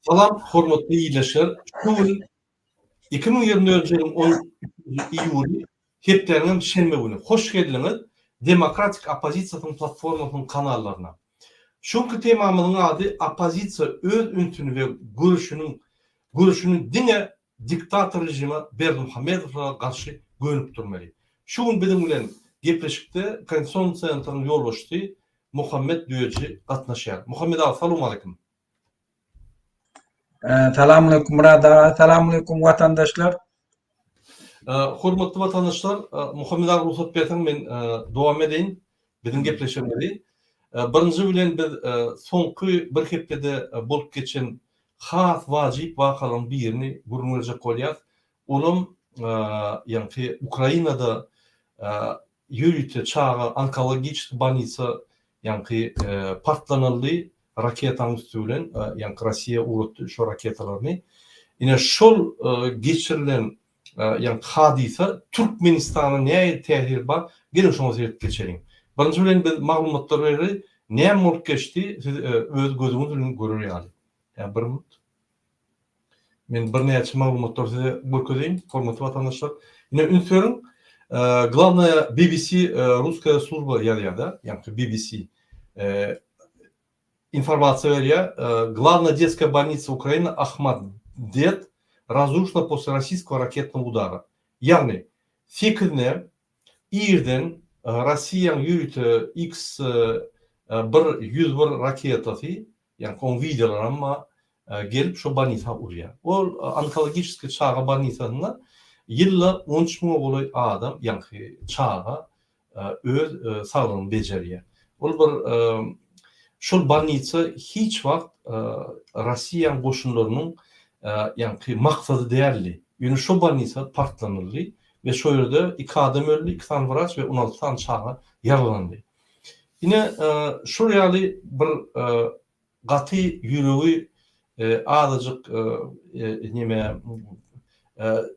Salam, hormatly iyleşer. Şu yıl 2024 yılın 10 iyuli heplerinin şenme günü. Hoş geldiniz Demokratik Opozisiyanın platformasının kanallarına. Şunki temamının adı opozisiya öz üntünü ve görüşünün dine diktatör rejimi Berdimuhamedov'a karşı görünüp durmalı. Şu gün bizim bilen gepleşikte Konstitusiyon Senatının yol açtığı Muhammed Düyeci katnaşar. Muhammed abi, selamun aleyküm. Selamünaleyküm Murat. Selamünaleyküm vatandaşlar. Hormatly vatandaşlar, Muhammed abi ruhsat bersen men dowam edeyin. Bizim gepleşmeli. Birinci bilen biz soňky bir hepde bolup geçen has wajyp wakalyň birini gurulmajak bolýar. Olum ýani Ukrainada ýürüte çağa onkologik banisa ýani partlanyldy raketaň üstünden ýani Rossiýa uratdy şu raketalaryny. Ine şol geçirilen yani hadise Türkmenistan'a neye tehir var? Gelin şuna seyret geçelim. Birinci bilen biz maglumatları neye mülk geçti? Siz öz gözünüzle görür yani. Yani bir minut. Men bir neçe maglumatlar size görkezeyim. Hormatly vatandaşlar. Yine ünsörün главная BBC русская служба ýerýärde. Yani BBC информация berýär. Главная детская больница Украины Ахмаддет разрушена после российского ракетного удара. Yani fikirne İrden Russiýanyň ýürüte X-101 raketası, yani on videolar ama gelip şu banisa urýar. Ol onkologik çağa banisasyna ýylla 13.000 boly adam, yani çağa öz saglygyny bejerýär. Ol bir şol banisa hiç wagt Russiýa goşunlarynyň yani maksatı değerli. Yine şu banisa partlanırlı ve şu yerde 2 adam öldü, 2 tane vraç ve 16 tane çağa yaralandı. Yine şu reali bir katı yüreği azıcık nime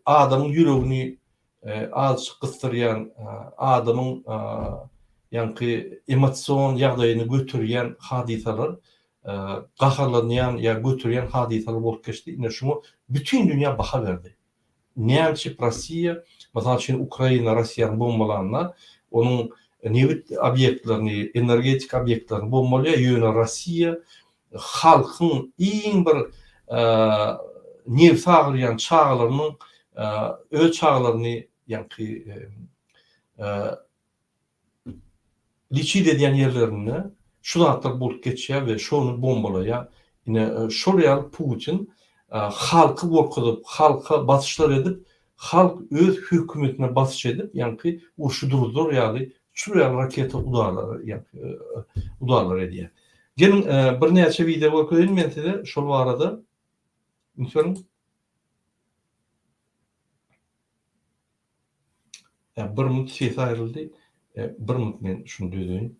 adamın yüreğini azıcık kıstıryan, adamın yani emosyon ýagdaýyny götürýän hadisalar gaharlanýan ya götürýän hadisalar bolup geçdi. Ine şunu bütün dünya baha berdi. Näçe Rossiýa, mesela Ukraina Rossiýanyň bombalanyna, onun newit obyektlerini, energetik obyektlerini bombalaya ýöne Rossiýa halkyň iň bir newt sagyrýan çağlarynyň öz çağlaryny ýani liçid edýän ýerlerini şu zatlar bolup geçýär ve şonu bombalaya. Yine şol Putin halky gorkudyp, halka basyşlar edip, halk öz hökümetine basyş edip, ýani urşudurdur ýaly şu raketa udarlary, ýani udarlar edýär. Gelin bir näçe video görkezeyim men size şol barada. Ünsörün. Bir minut ses aýryldy. Bir minut men şunu diýeýin.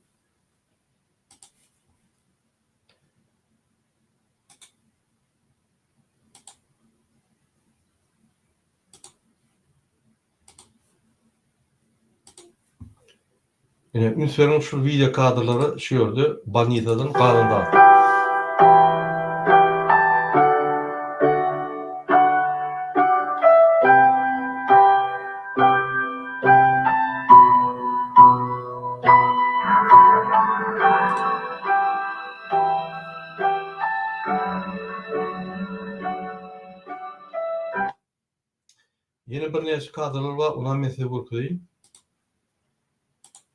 Yine ünsörün şu video kadrları şu ýerde banitadan garynda. Yine bir näçe kadrlar var, ona men size görkezeyim.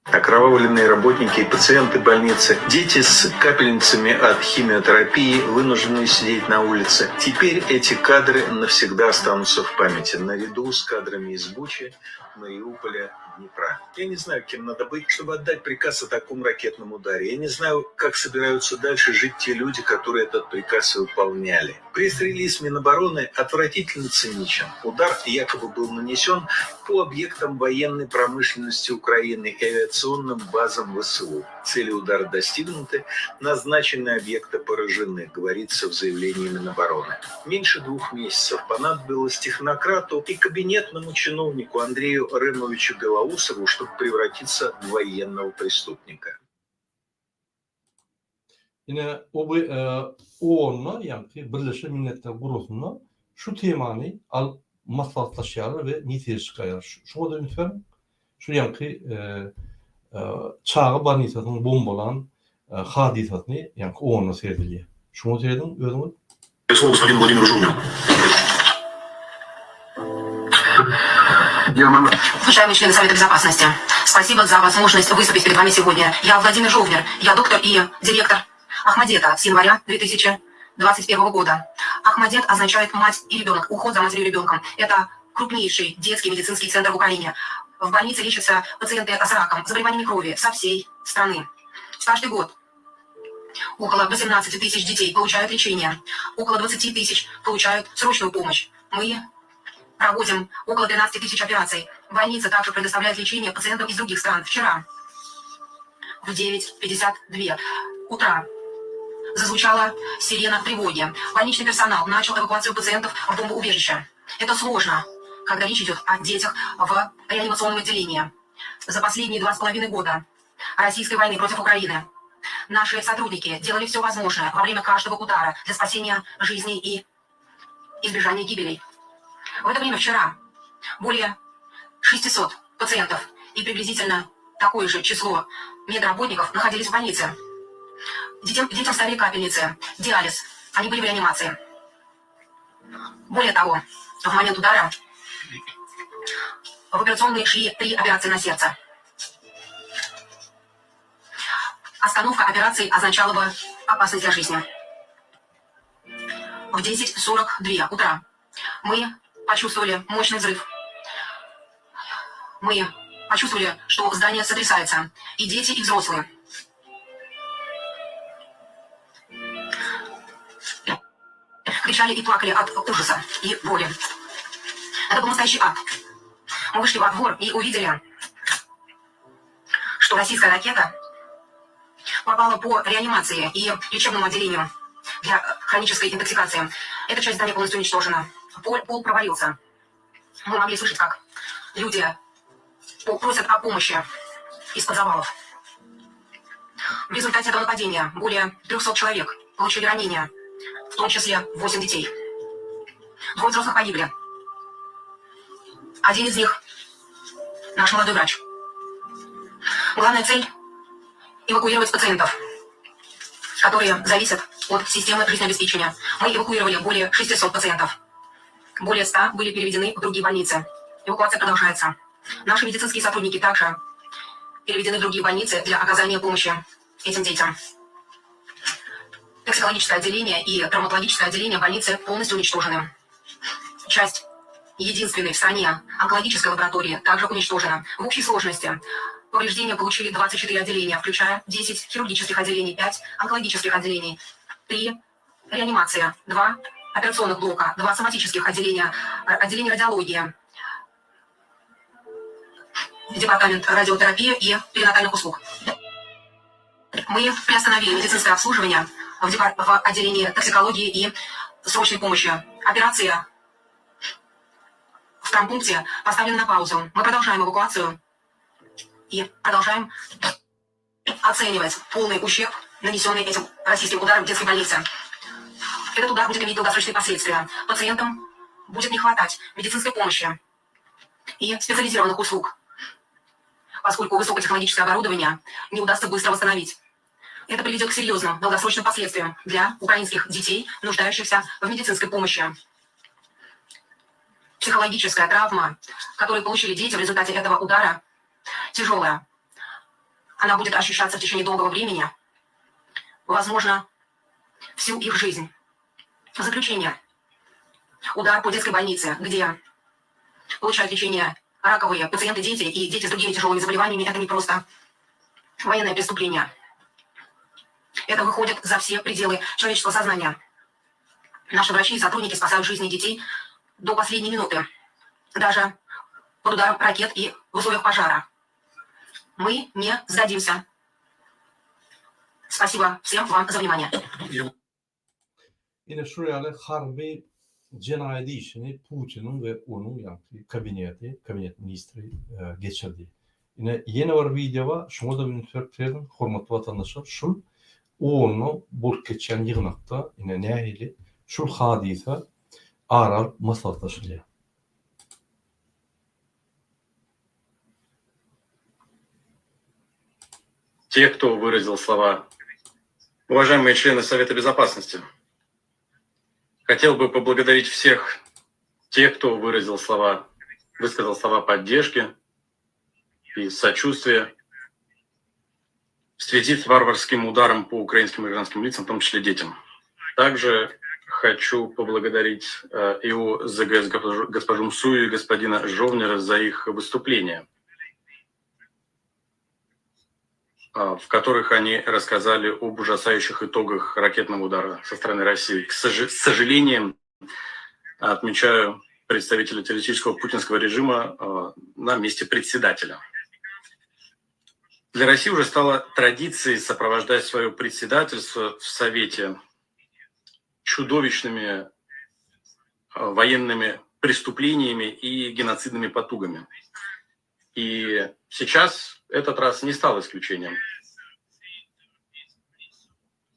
Окровавленные работники и пациенты больницы, дети с капельницами от химиотерапии, вынуждены сидеть на улице. Теперь эти кадры навсегда останутся в памяти, наряду с кадрами из Бучи, Мариуполя, Днепра. Я не знаю, кем надо быть, чтобы отдать приказ о таком ракетном ударе. Я не знаю, как собираются дальше жить те люди, которые этот приказ выполняли. Пресс-релиз Минобороны отвратительно циничен. Удар якобы был нанесен по объектам военной промышленности Украины и авиационным базам ВСУ. Цели удара достигнуты, назначенные объекты поражены, говорится в заявлении Минобороны. Меньше 2 месяцев понадобилось технократу и кабинетному чиновнику Андрею Ремовичу Белоусову, чтобы превратиться в военного преступника. Yine OON'la yani Birleşmiş Milletler Gurusu'na şu temani al maslahatlaşýarlar ve nitije çykaýar. Şoňa da ümit şu yani çağı banisatyň bombalan hadisatyny yani OON'a serdilýär. Şoňa diýdim özüňiz. Слово господин Владимиру Жовнину. Уважаемые члены Совета Безопасности, спасибо за возможность выступить перед вами сегодня. Я Владимир Жовнер, я доктор и директор Ахмадета с января 2021 года. Ахмадет означает мать и ребенок, уход за матерью и ребенком. Это крупнейший детский медицинский центр в Украине. В больнице лечатся пациенты с раком, заболеваниями крови со всей страны. Каждый год около 18 тысяч детей получают лечение, около 20 тысяч получают срочную помощь. Мы проводим около 12 тысяч операций. Больница также предоставляет лечение пациентам из других стран. Вчера в 9:52 утра зазвучала сирена тревоги. Больничный персонал начал эвакуацию пациентов в бомбоубежище. Это сложно, когда речь идет о детях в реанимационном отделении. За последние 2,5 года российской войны против Украины наши сотрудники делали все возможное во время каждого удара для спасения жизней и избежания гибелей. В это время вчера более 600 пациентов и приблизительно такое же число медработников находились в больнице. Детям ставили капельницы, диализ, они были в реанимации. Более того, в момент удара в операционной шли 3 операции на сердце. Остановка операций означала бы опасность для жизни. В 10:42 утра мы почувствовали мощный взрыв. Мы почувствовали, что здание сотрясается, и дети, и взрослые. Кричали и плакали от ужаса и боли. Это был настоящий ад. Мы вышли во двор и увидели, что российская ракета попала по реанимации и лечебному отделению для хронической интоксикации. Эта часть здания полностью уничтожена. Пол провалился. Мы могли слышать, как люди просят о помощи из-под завалов. В результате этого нападения более 300 человек получили ранения, в том числе 8 детей. 2 взрослых погибли. Один из них – наш молодой врач. Главная цель – эвакуировать пациентов, которые зависят от системы жизнеобеспечения. Мы эвакуировали более 600 пациентов. Более 100 были переведены в другие больницы. Эвакуация продолжается. Наши медицинские сотрудники также переведены в другие больницы для оказания помощи этим детям. Токсикологическое отделение и травматологическое отделение больницы полностью уничтожены. Часть единственной в стране онкологической лаборатории также уничтожена. В общей сложности повреждения получили 24 отделения, включая 10 хирургических отделений, 5 онкологических отделений, 3 реанимации, 2 операционных блока, 2 соматических отделения, отделение радиологии, департамент радиотерапии и перинатальных услуг. Мы приостановили медицинское обслуживание в отделении токсикологии и срочной помощи. Операция в травмпункте поставлена на паузу. Мы продолжаем эвакуацию и продолжаем оценивать полный ущерб, нанесенный этим российским ударом в детской больнице. Этот удар будет иметь долгосрочные последствия. Пациентам будет не хватать медицинской помощи и специализированных услуг, поскольку высокотехнологическое оборудование не удастся быстро восстановить. Это приведет к серьезным долгосрочным последствиям для украинских детей, нуждающихся в медицинской помощи. Психологическая травма, которую получили дети в результате этого удара, тяжелая. Она будет ощущаться в течение долгого времени, возможно, всю их жизнь. В заключение. Удар по детской больнице, где получают лечение раковые пациенты, дети и дети с другими тяжелыми заболеваниями, это не просто военное преступление. Это выходит за все пределы человеческого сознания. Наши врачи и сотрудники спасают жизни детей до последней минуты, даже под ударом ракет и в условиях пожара. Мы не сдадимся. Спасибо всем вам за внимание. Yine şuraya harbi cinayeti işini Putin'in ve onun yani kabinet ministri geçirdi. Yine yeni bir video var. Şuna da bir verdim. Hormatlı vatandaşlar. Şu onu bulup geçen yığınakta yine nähili şul hadise aral maslahatlaşılıyor. Те, кто выразил слова. Уважаемые члены Совета Безопасности, хотел бы поблагодарить всех тех, кто высказал слова поддержки и сочувствия в связи с варварским ударом по украинским гражданским лицам, в том числе детям. Также хочу поблагодарить ИО ЗГС госпожу Мсую и господина Жовнера за их выступления, в которых они рассказали об ужасающих итогах ракетного удара со стороны России. С сожалением отмечаю представителя террористического путинского режима на месте председателя. Для России уже стало традицией сопровождать свое председательство в Совете чудовищными военными преступлениями и геноцидными потугами. И сейчас этот раз не стал исключением.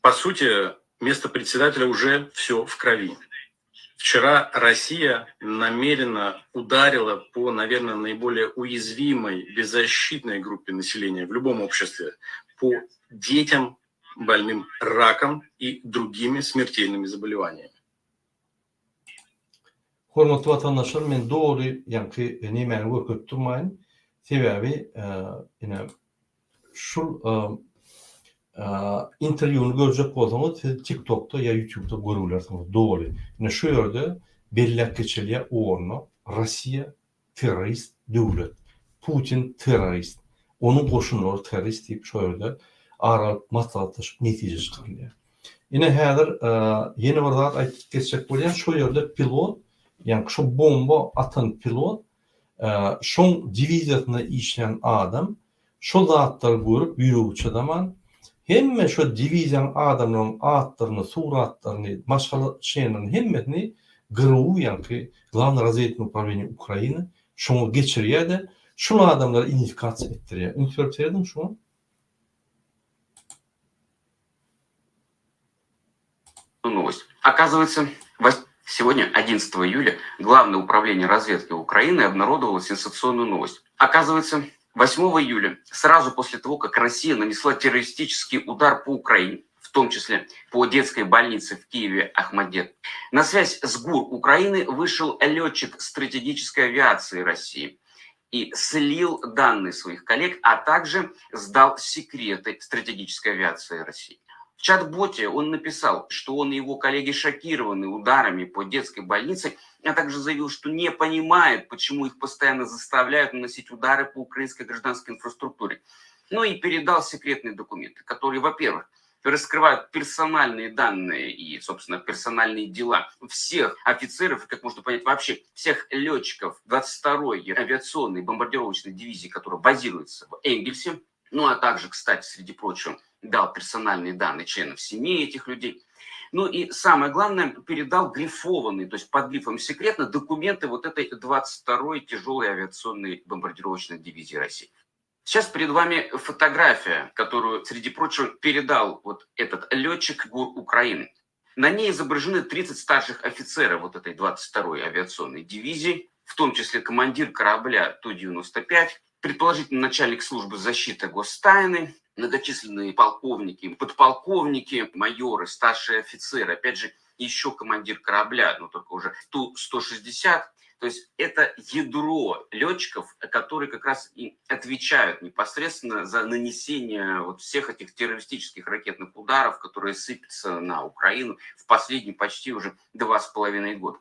По сути, место председателя уже все в крови. Вчера Россия намеренно ударила по, наверное, наиболее уязвимой, беззащитной группе населения в любом обществе, по детям, больным раком и другими смертельными заболеваниями. Hormatly vatandaşlar, men doğru yani nemeni görüp durmayın. Sebebi yine şul intervyunu görecek bolsaňyz siz TikTok'ta ya YouTube'da görülersiniz. Doğru. Yine şu yerde belirlek geçeliye ornu Rusya terörist devlet. Putin terörist. Onun koşunları terörist deyip şu yerde aral maslahatlaşıp netije çıkarılıyor. Yine häzir yeni bir zat aýtyp geçecek bolýan şu yerde pilot, yani şu bomba atan pilot şoň diviziýasyna işleyen adam şu zatlary görüp ýürügçi zaman hemme şu diviziýaň adamlaryň atlaryny, suratlaryny, maşgaly şeýlerini hemmesini gıruw ýa-ni Главное разведывательное управление Украины şoňa geçirýär-de şu adamlary identifikasiýa etdirýär. Identifikasiýa şunu. Новость. Оказывается, сегодня, 11 июля, Главное управление разведки Украины обнародовало сенсационную новость. Оказывается, 8 июля, сразу после того, как Россия нанесла террористический удар по Украине, в том числе по детской больнице в Киеве Ахмадет, на связь с ГУР Украины вышел летчик стратегической авиации России и слил данные своих коллег, а также сдал секреты стратегической авиации России. В чат-боте он написал, что он и его коллеги шокированы ударами по детской больнице, а также заявил, что не понимает, почему их постоянно заставляют наносить удары по украинской гражданской инфраструктуре. Ну и передал секретные документы, которые, во-первых, раскрывают персональные данные и, собственно, персональные дела всех офицеров, как можно понять, вообще всех летчиков 22-й авиационной бомбардировочной дивизии, которая базируется в Энгельсе. Ну, а также, кстати, среди прочего, дал персональные данные членов семей этих людей. Ну и самое главное, передал грифованные, то есть под грифом секретно, документы вот этой 22-й тяжелой авиационной бомбардировочной дивизии России. Сейчас перед вами фотография, которую, среди прочего, передал вот этот летчик ГУР Украины. На ней изображены 30 старших офицеров вот этой 22-й авиационной дивизии, в том числе командир корабля Ту-95, предположительно начальник службы защиты гостайны, многочисленные полковники, подполковники, майоры, старшие офицеры, опять же, еще командир корабля, но только уже Ту-160. То есть это ядро летчиков, которые как раз и отвечают непосредственно за нанесение вот всех этих террористических ракетных ударов, которые сыпятся на Украину в последние почти уже 2,5 года.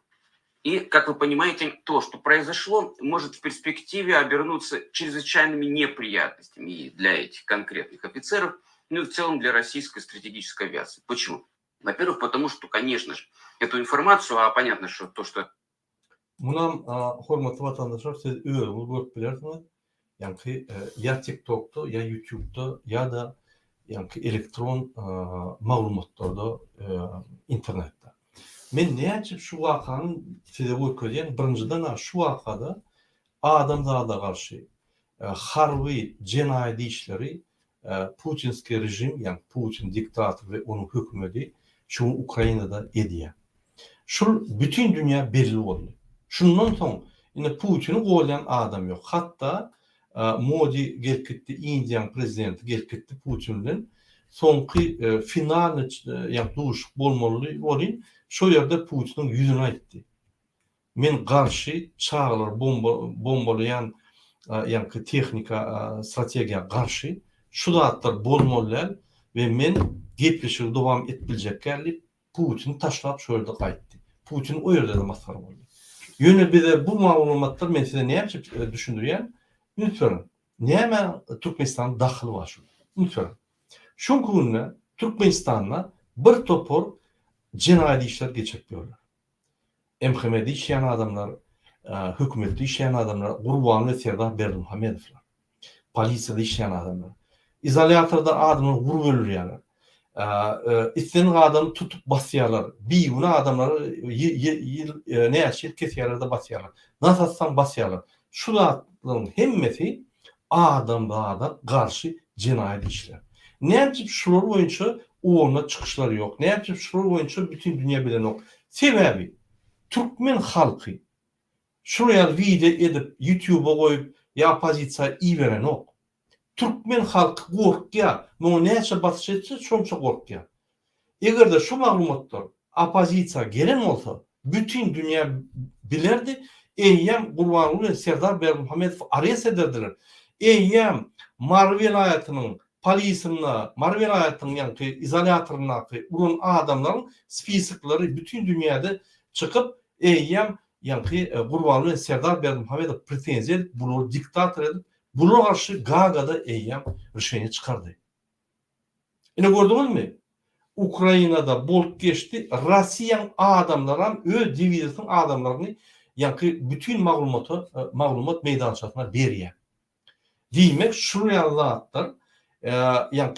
И, как вы понимаете, то, что произошло, может в перспективе обернуться чрезвычайными неприятностями и для этих конкретных офицеров, ну и в целом для российской стратегической авиации. Почему? Во-первых, потому что, конечно же, эту информацию, а понятно, что то, что... Bunam hormatly vatandaşlar, siz öýüňiz görüp bilersiňiz. Yani ya TikTok'ta, ya YouTube'da, ya da yani elektron maglumatlarda, internetde. Men näçe şu wakany size öýtgeýän, birinciden şu wakada adamzada garşy harby jenaýat işleri Putinski rejim, yani Putin diktatör ve onun hükümeti şu Ukrayna'da ediyor. Şu bütün dünya belli oldu. Şundan sonra yine Putin'i kollayan adam yok. Hatta Modi gelip gitti, Indian prezidenti gelip gitti Putin'den sonki final yani duruş bolmalı olin şu yerde Putin'in yüzüne aytdı. Men karşı çağlar bombalayan yani texnika strategiya karşı şu dağıtlar bolmalılar ve men gepleşir devam etbileceklerle Putin taşlap şöyle kayıttı. Putin o yerde de masar oldu. Yöne bir de bu malumatlar men size ne yapıp düşündürüyen? Lütfen. Ne hemen Türkmenistan dahil var şu. Lütfen. Şu konuda Türkmenistan'la bir topor cinayet işler geçirtiyorlar. MHM'de işleyen adamlar, hükümette işleyen adamlar, Gurban ve Serdar Berdimuhamedovlar, polisiyada işleyen adamlar, izolatorda adamlar vurup öldürüyorlar. İsteyen adamı tutup basıyorlar. Bir yuna adamları ne yaşayıp kesiyorlar basıyorlar. Nasılsan basıyorlar. Şuların hemmeti adam karşı cinayet işler. Ne yapıp şular boyunca uğruna çıkışları yok. Ne yapıp şular boyunca bütün dünya bilen yok. Sebebi Türkmen halkı şuraya video edip YouTube'a koyup ya pozitsiya iyi veren yok. Türkmen halkı korkuyor. Bunu neyse batış etse şonça korkuyor. Eğer de şu malumatlar opozitsiya gelen olsa bütün dünya bilerdi. Eyyem Gurbanlı ve Serdar Berdimuhamedov arayas ederdiler. Eyyem Marvel hayatının polisinde, Marvel hayatının yani izolatoruna uğran adamların spisikleri bütün dünyada çıkıp eyyem yani Gurbanlı ve Serdar Berdimuhamedov pretenziya edip bunu diktatör edip buna karşı Gaga'da eyyem rüşveni çıkardı. Yine gördünüz mü? Ukrayna'da bol geçti. Rusiyan adamlara öz divizyon adamlarını yani bütün malumat meydançasına veriyor. Demek şuraya zaten yani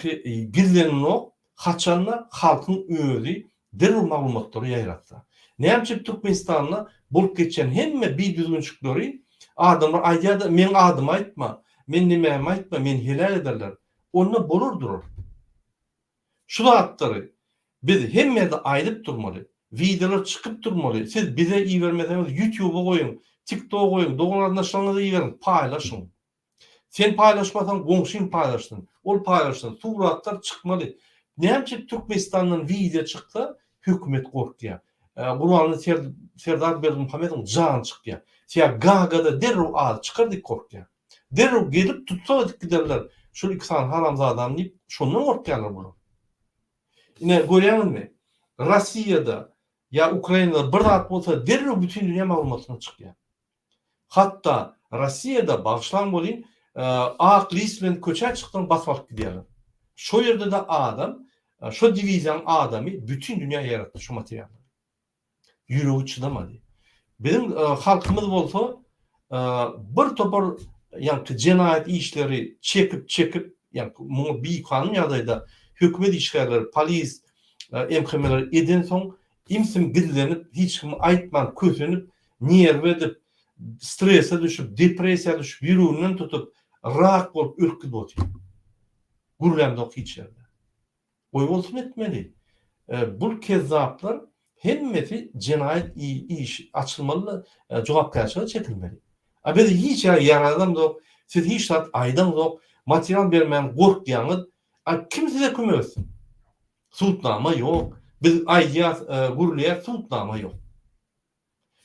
gizlenen o kaçanla halkın özü derhal malumatları yayrattı. Ne yapacak Türkmenistan'la bol geçen hem bir düzgünçükleri adamlar ayda men adım aytma, men nimem aytma, men helal ederler. Onunla bolur durur. Şu dağıtları biz hem de aylıp durmalı. Videolar çıkıp durmalı. Siz bize iyi vermezseniz YouTube'a koyun, TikTok'a koyun, doğrularına şanlıda iyi verin, paylaşın. Sen paylaşmasan komşun paylaştın, ol paylaştın, suratlar çıkmalı. Ne yapacak Türkmenistan'dan video çıktı, hükümet korkuyor. Buranın Serdar Berdimuhamedov'un can çıkıyor. Sen Gaga'da derhal ağır çıkardık korkuyor. Derhal gelip tutsadık giderler. Şu iksan haramzadan deyip şundan korkuyorlar bunu. Yine görüyor musun? Rusya'da ya Ukrayna'da bir dağıt olsa derhal bütün dünya malumatına çıkıyor. Hatta Rusya'da bağışlan bolin ağ lismen köçer çıktan basmak gidiyorlar. Şu yerde de adam, şu divizyon adamı bütün dünya yarattı şu materyalleri. Yüreği çıdamadı. Bizim halkımız olsa bir topar yani cinayet işleri çekip yani bir kanun yadayda hükümet işgalleri, polis, MHM'ler eden son imsim gizlenip, hiç kim aytman kötünüp, nerve edip, strese düşüp, depresya düşüp, yüreğinden tutup, rahat olup, ürküp oturuyor. Gürlemde hiç yerde. Oy olsun etmeli. Bu kezzaplar hemmeti cinayet iş açılmalı, cevap karşılığı çekilmeli. Biz hiç yaradan da yok, siz hiç aydan da yok, materyal vermeyen korktuğunuz, kim size kömürsün? Sultnama yok. Biz ayya gurluya sultnama yok.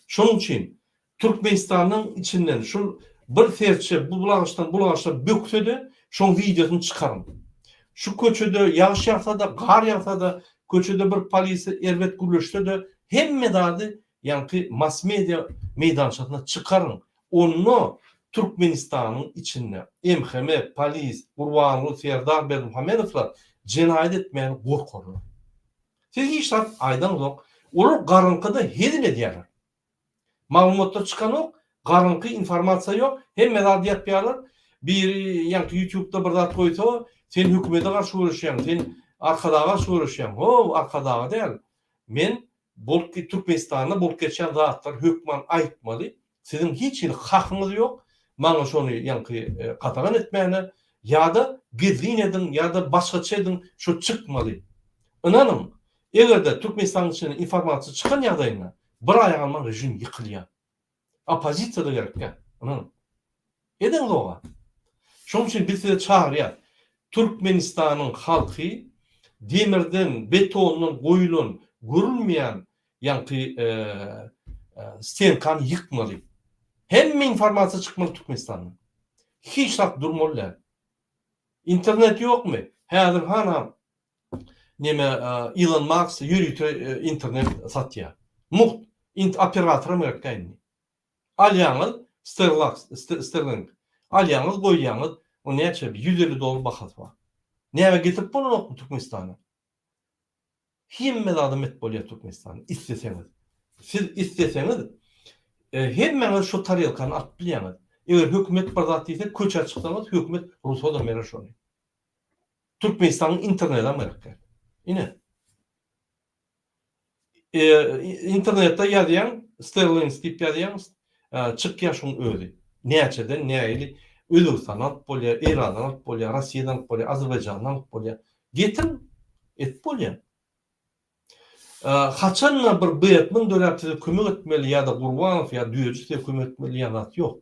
Şunun için Türkmenistan'ın içinden şu bir serçe bu bulağıştan bökse de şun videosunu çıkarın. Şu köçede yağış yağsa da kar yağsa da köçede bir polisi elbet gürleşse de hem medardı yani mass media meydançasına çıkarın. Onu Türkmenistan'ın içinde MHM, polis, Gurbanlı, Serdar Berdimuhamedovlar cinayet etmeyen korkuyorlar. Siz hiç aydan yok. Olur qarınqıda hedin ediyorlar. Malumatlar çıkan yok. Qarınqı informasiya yok. Hem medadiyat diyorlar. Bir yani YouTube'da bir zat koysa sen hükümete karşı uğraşıyorsun. Sen arkadağa karşı uğraşıyorsun. O arkadağa değil. Men Türkmenistan'da bol geçen zatlar hükman aytmalı. Sizin hiç hakkınız yok. Bana şunu yani katalan etmeyene ya da gezgin edin ya da başgaça edin şu çıkmalı. İnanın, eğer de Türkmenistan içine informasiya çıkan ýagdaýynda bir ay alman rejim yıkılıyor. Opozisiya da gerek ya. İnanın. Eden oğa. Şoň üçin biz size çağırýar. Türkmenistan'ın halkı demirden, betondan goýulan, görülmeýän stenkan yıkmalı. Hemme informasiya çıkmalı Türkmenistan'dan. Hiç tak durmalılar. İnternet yok mu? Häzir hana Elon Musk yürütü internet satýar. Muht operatora merakdaýyn. Alýaňyz Sterling. Alýaňyz goýýaňyz o näçe $150 bahat bar. Näme getirip bolany Türkmenistana? Hemme adam et bolýar Türkmenistan isteseňiz. Siz isteseňiz hemme şu taryelkany at bilýäňiz. Eger hökümet bir zat diýse köç açyksaňyz hökümet Rusyada merak oluyor. Türkmenistan'ın internete merak etdi. Yine internette ýazýan Sterling diýip ýazýan çıkýar şoň özü. Näçeden näýeli Özbekistandan bolýar, Irandan bolýar, Rossiýadan bolýar, Azerbaýjandan bolýar. Getin et bolýar. Haçanla bir beýetmin döwletine kömek etmeli ýa-da Gurbanow ýa düýeci size kömek etmeli ýa-da ýok.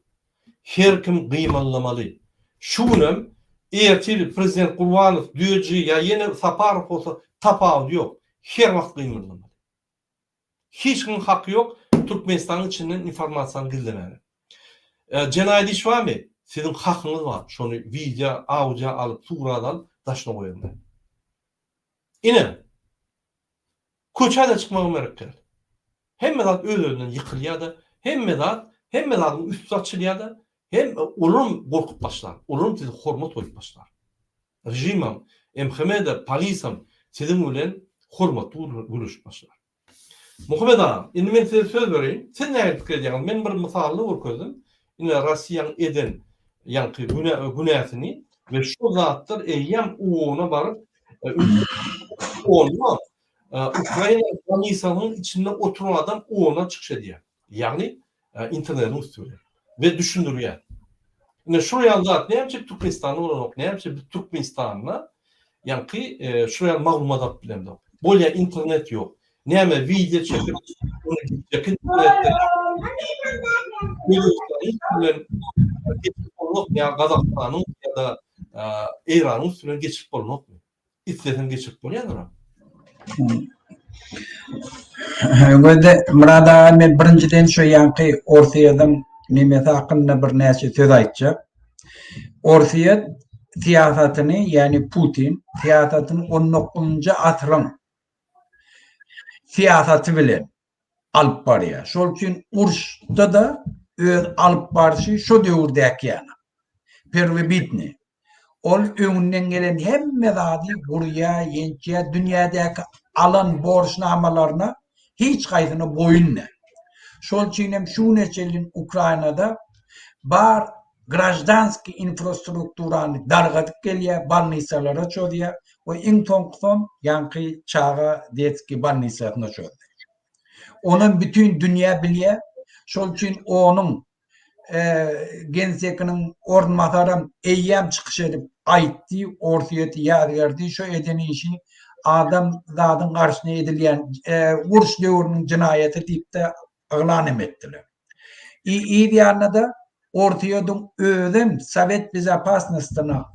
Her kim gymallamaly. Şunem eğer Prezident Gurbanow düýeci ýa ýene Saparow bolsa tapaw ýok. Her wagt gymallamaly. Hiç kim hakkı yok Türkmenistan'ın içinden informasyonu gizlemeli. Cenayet iş var mı? Sizin hakkınız var. Şunu video, audio alıp suradan taşına koyun. Yine köçe de çıkmağı merak eder. Hem medat öz-özünden yıkılıyor da hem medatın üst açılıyor da hem olum korkup başlar. Olum sizi hormat koyup başlar. Rejimim, emhemede, polisim sizin bilen hormat görüşüp başlar. Muhammed ağa, indi men size söz bereyim. Sen näme pikir edýäňiz? Men bir misaly görkezdim. Indi Rossiýanyň eden ýanky günäsini we şu zatlar eýýem uğuna baryp onu Ukraina Komisyonynyň içinde oturan adam uğuna çykyş edýär. Ýagny internetin üstünde we düşündirýär. Indi şuraya zat näçe Türkmenistanyň bolanok, näçe bir Türkmenistanla ýanky şuraya maglumat bilen de. Bolýa internet ýok. Näme video çekip onu yakın internette ya Kazakistan'ın ya da İran'ın üstüne geçip bolmak mı? İstesen geçip bolýar. Öňde Murada men birinjiden şu ýanky Orsiýadan nimesi hakynda bir näçe söz aýtjak. Orsiýa siýasatyny, ýani Putin siýasatyny 19-njy asyryň siyasatı bilen alıp barýar. Şol üçin uruşda da öz alıp barşy şu döwürdäki ýana. Perwebitni. Ol öňünden gelen hemme zady burya, ýençe dünýädäki alan borçnamalaryna hiç gaýsyna boýunna. Şol üçin hem şu neçelin Ukrainada bar grajdanski infrastrukturany dargatyp gelýär, balnisalara çödýär. O in tonkson ýanky çağa detski balnisasyna çödýär. Onun bütün dünya bilýär. Şol üçin onun gensekiniň ornmatarym eýýäm çykyş edip aýtdy, ortaýa ýadygardy şu edeni işi adam zadyň garşyna edilýän uruş döwrüniň jinaýaty diýip de elan etdiler. Ideýalda ortaýa özüm Sovet Bezopasnostyna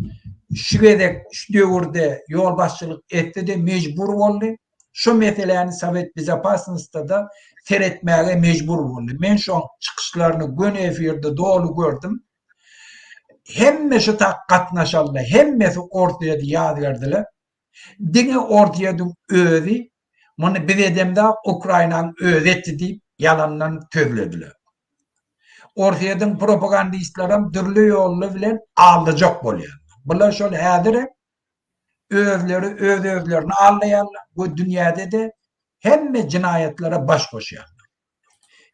şügedek şu döwürde ýolbaşçylyk etdi de mecbur boldy. Şu meseleni Sovet Bezopasnostda da seretmäge mecbur boldy. Men şu çykyşlaryny gün efirde dolu gördüm. Hemme şu gatnaşanlar, hemmesi ortaýa ýadygardylar. Diňe ortaýa özü, muny bir edemde Ukrainanyň özü etdi diýip yalandan töblediler. Ortaýadan propagandistlaram dürli ýollar bilen aldyjak bolýar. Bular şol häzir özlerini anlayanlar. Bu dünyada da hemme cinayetlere baş koşuyorlar.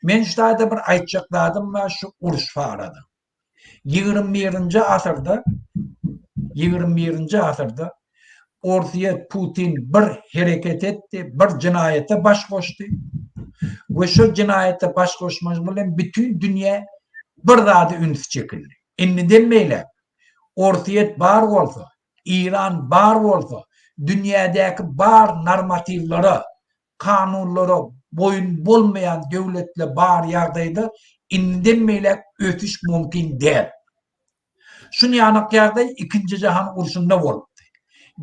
Men şurada bir aýtjakladım ve şu uruş farada. 21. asırda ortaya Putin bir hareket etti, bir cinayete baş koştu. Ve şu cinayete baş koşmaz bilen bütün dünya bir zady üns çekildi. Inni demeyle Ortiyet bar olsa, İran bar olsa, dünyadaki bar normativlere, kanunlara boyun bulmayan devletle bar yardaydı, indemeyle ötüş mümkün değil. Şunu yanık yarday 2. Cihan Urşu'nda oldu.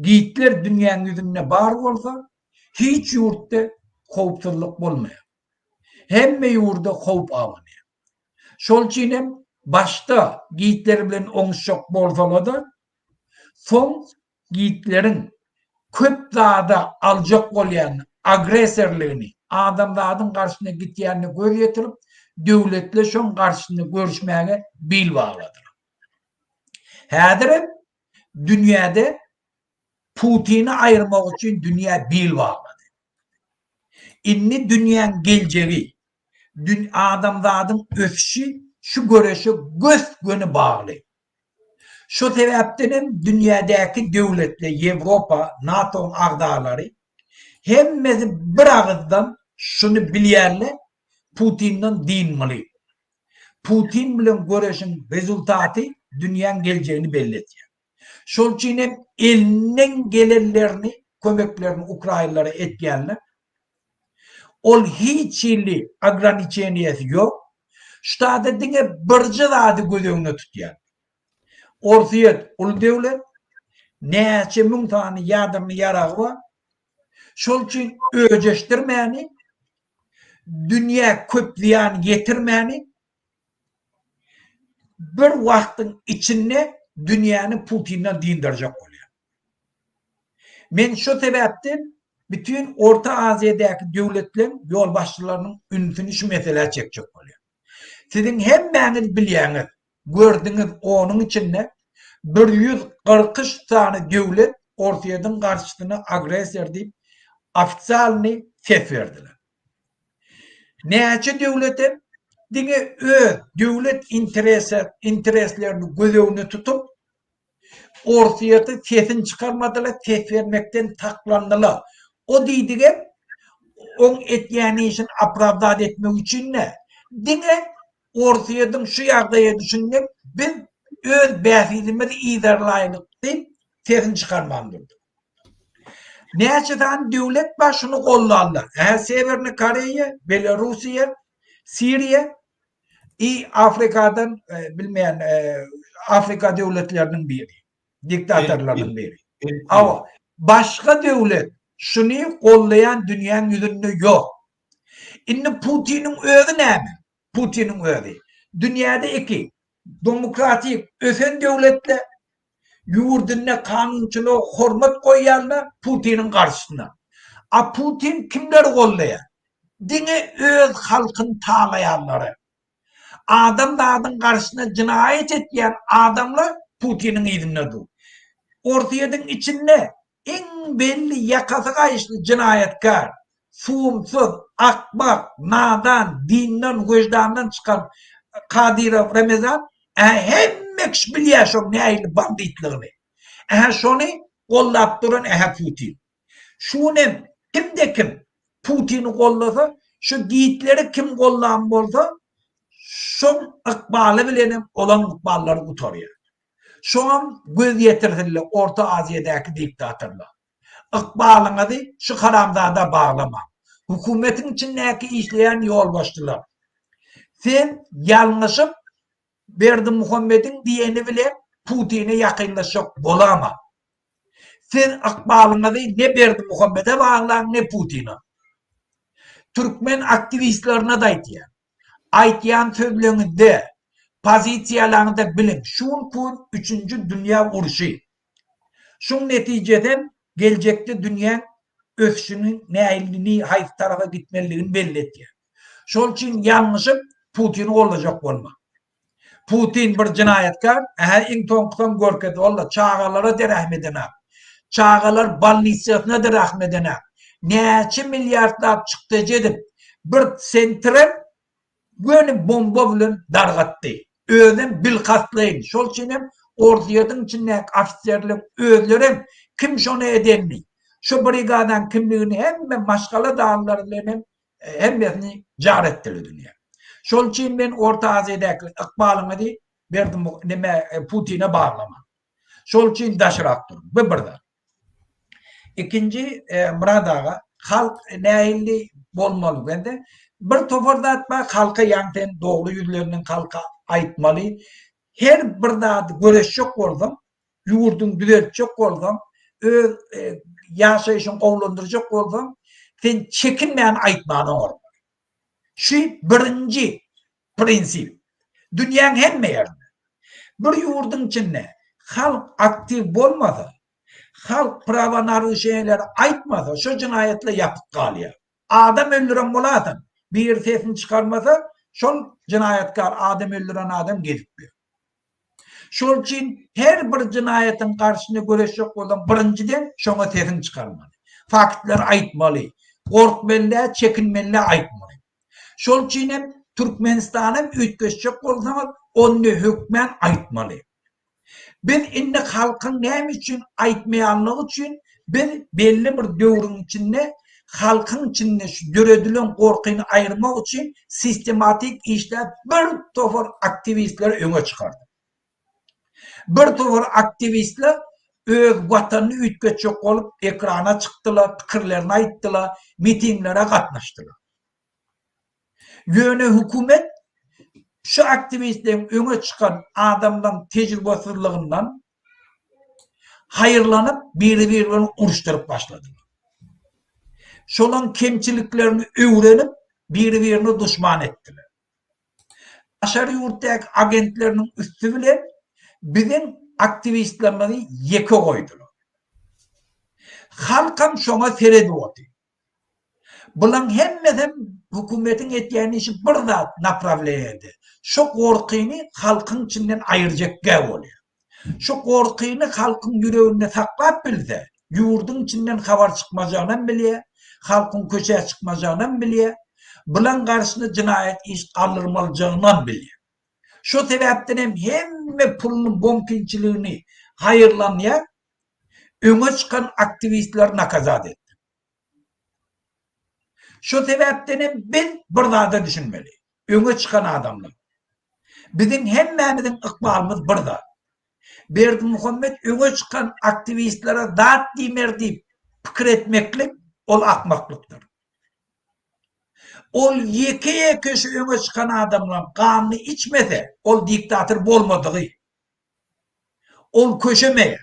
Giyitler dünyanın yüzüne bar olsa, hiç yurtta kovpsuzluk olmuyor. Hemme yurda kovp avınıyor. Şol çinem başta giyitler bilen oňuşok bolsalar da son giyitlerin köp zada aljak bolýan agresorlygyny adamlaryň garşyna gitýänini görýetirip döwletle şoň garşyna görüşmäge bil bagladyr. Häzir dünýäde Putin'i ayırmak için dünya bil bağladı. İnni dünyanın geleceği, adamların öfşi şu göreşi göz günü bağlı. Şu sebepten dünyadaki devletler, Avrupa, NATO ağdaları hemmesi bir ağızdan şunu bilýärler, Putin'den dinmeli. Putin bilen göreşin rezultatı dünyanın geleceğini belli ediyor. Şol için elinden gelenlerini, kömeklerini Ukraynalara etkenler. Ol hiç ili agraniçeniyeti yok. Ştada dine birci adı gözüne tutuyor. Ortaya ul devlet neçe mün tane yardımı yarağı var. Şol için öceştirmeyeni, dünya köpleyen getirmeyeni, bir vaktin içinde dünyanı Putin'e dindirecek oluyor. Men şu sebepten bütün Orta Asya'daki devletlerin yol başçılarının ünitini şu mesele çekecek oluyor. Sizin hemmeniz bilýäňiz, gördüğünüz onun içinde 143 tane devlet ortadan karşısına agresör deyip ofisalni ses verdiler. Neçe devlete dine devlet intereslerini gözüne tutup ortaya sesin çıkarmadılar, ses vermekten taklandılar. O deydiler, on etýäni işin apravdat etmek için ne? Dine ortayadan şu yardaya düşündüm, biz öz bähizimizi iýerläýlik deyip sesin çıkarmandırdı. Neçeden devlet başını kollarlar. Severni Koreya, Belarusiya, Suriye, Afrika'dan bilmeyen Afrika devletlerinin biri, diktatörlerinin biri. Ama başka devlet şunu kollayan dünyanın yüzünde yok. Şimdi Putin'in özü ne mi? Putin'in özü. Dünyada iki demokratik ösen devletle yurduna kanunçuluğa hürmet koyarlar Putin'in karşısına. A Putin kimler kollayan? Dine öz halkın tağlayanları. Adamların karşısına cinayet etken adamlar Putin'in izinde dur. Ortayanın içinde en belli yakası kayışlı cinayetkar, sumsuz, akbak, nadan, dinden, vicdandan çıkan Kadirov, Ramazan hemmek bilýär şo näýli banditligyny. Şonu gollap duran Putin. Şunu kimde kim Putin'i gollasa, şu giyitleri kim gollan bolsa, şo ıkbalı bilenim olan ıkbalları utarıyor. Şu an göz yetirdiler Orta Asya'daki diktatörler. Ikbalın adı şu haramzada bağlama. Hükümetin içindeki işleyen yol baştılar. Sen yanlışıp Berdi Muhammed'in diyeni bile Putin'e yakınlaşıp bolama. Sen ikbalın adı ne Berdi Muhammed'e bağlan ne Putin'e. Türkmen aktivistlerine de aytiyan sözlüğünde pozisiyalarında bilin. Şun kun 3. Dünya Uruşu. Şun neticeden gelecekte dünya öfşünün näýilini hayf tarafa gitmeliğini belli etti. Şol için yanlışıp Putin'i olacak olma. Putin bir cinayetkar, in tonktan görkedi olla çağalara da rahmetine. Çağalar balnisiyatına da rahmetine. Näçe milyardlar çıktı edip bir sentral gönü bomba bilen dargattı. Özüm bilkatlayın. Şol için ortayadan içinde ofisierlik özlerim kim şonu edenli. Şu brigadan kimliğini hem maşgala dağlarını hemmesini car ettiler dünya. Şol için ben Orta Asya'daki ıkbalını verdim Putin'e bağlama. Şol için daşırak durun. Bu birden. İkinci Murad ağa halk näilli bolmaly bende. Bir toparda atma halka ýaňten doğru ýüzleriniň halka aýtmaly. Her bir zat göreşjek boldum. Ýurdun düzeltjek boldum. Öz ýaşaýyşyny gowlandyrjak boldum. Sen çekinmeýän aýtmagyň ol. Şu birinci prinsip. Dünýäň hemme ýerinde. Bir ýurdun içinde halk aktiv bolmasa, halk prava naruşeýler aýtmasa, şu jinaýetler ýapyp galýar. Adam öldüren boladym. Bir sesini çıkarmasa, şol jinaýetkar adam öldüren adam gidipdir. Şol için her bir jinaýetin karşyna göreşjek bolan birinciden şoňa sesini çıkarmaly. Faktlar aýtmaly. Gorkmaly, çekinmeli aýtmaly. Şol için hem Türkmenistanyň ötkeşjek bolsa, onu hükmen aýtmaly. Biz indi halkyň näme üçin aýtmaýanlygy üçin biz belli bir döwrüň içinde halkyň içinde şu göredilen gorkyny aýyrmak üçin sistematik işler bir topar aktivistler öňe çykardy. Bir topar aktivistler öz watanyny ütkeçjek bolup ekrana çykdylar, pikirlerini aýtdylar, mitinglere gatnaşdylar. Ýöne hökümet şu aktivistlerin öňe çıkan adamdan tecrübesizliginden hayırlanıp birbirlerini uruşturup başladılar. Şolan kemçiliklerini öğrenip birbirini düşman ettiler. Aşarı yurtdaki agentlerinin üstü bile bizim aktivistlerimizi yeke koydular. Halkam şoňa seredi oldu. Bulan hemmeden hükümetin etýän işi bir zat направляýardy. Şu gorkyny halkyň içinden aýyrjak gäp bolýar. Şu gorkyny halkyň ýüreginde saklap bilse, ýurdun içinden habar çykmajagyndan bilýär, halkyň köçe çykmajagyndan bilýär, bulan garşyna jinaýat iş alyrmalyjagyndan bilýär. Şu sebäpden hem hemme pulunyň bomkinçiligini haýyrlanýar, öňe çykan aktivistler nakazat etdi. Şu sebäpden biz bir zada düşünmeli. Öňe çykan adamlar. Bizim hemmemizin ykbalymyz bir zat. Berdimuhammed öňe çykan aktivistlere zat diýmer diýip pikir etmeklik ol akmaklykdyr. Ol ýeke şu öňe çykan adamlar ganyny içmese, ol diktator bolmadygy. Ol köşemeýär.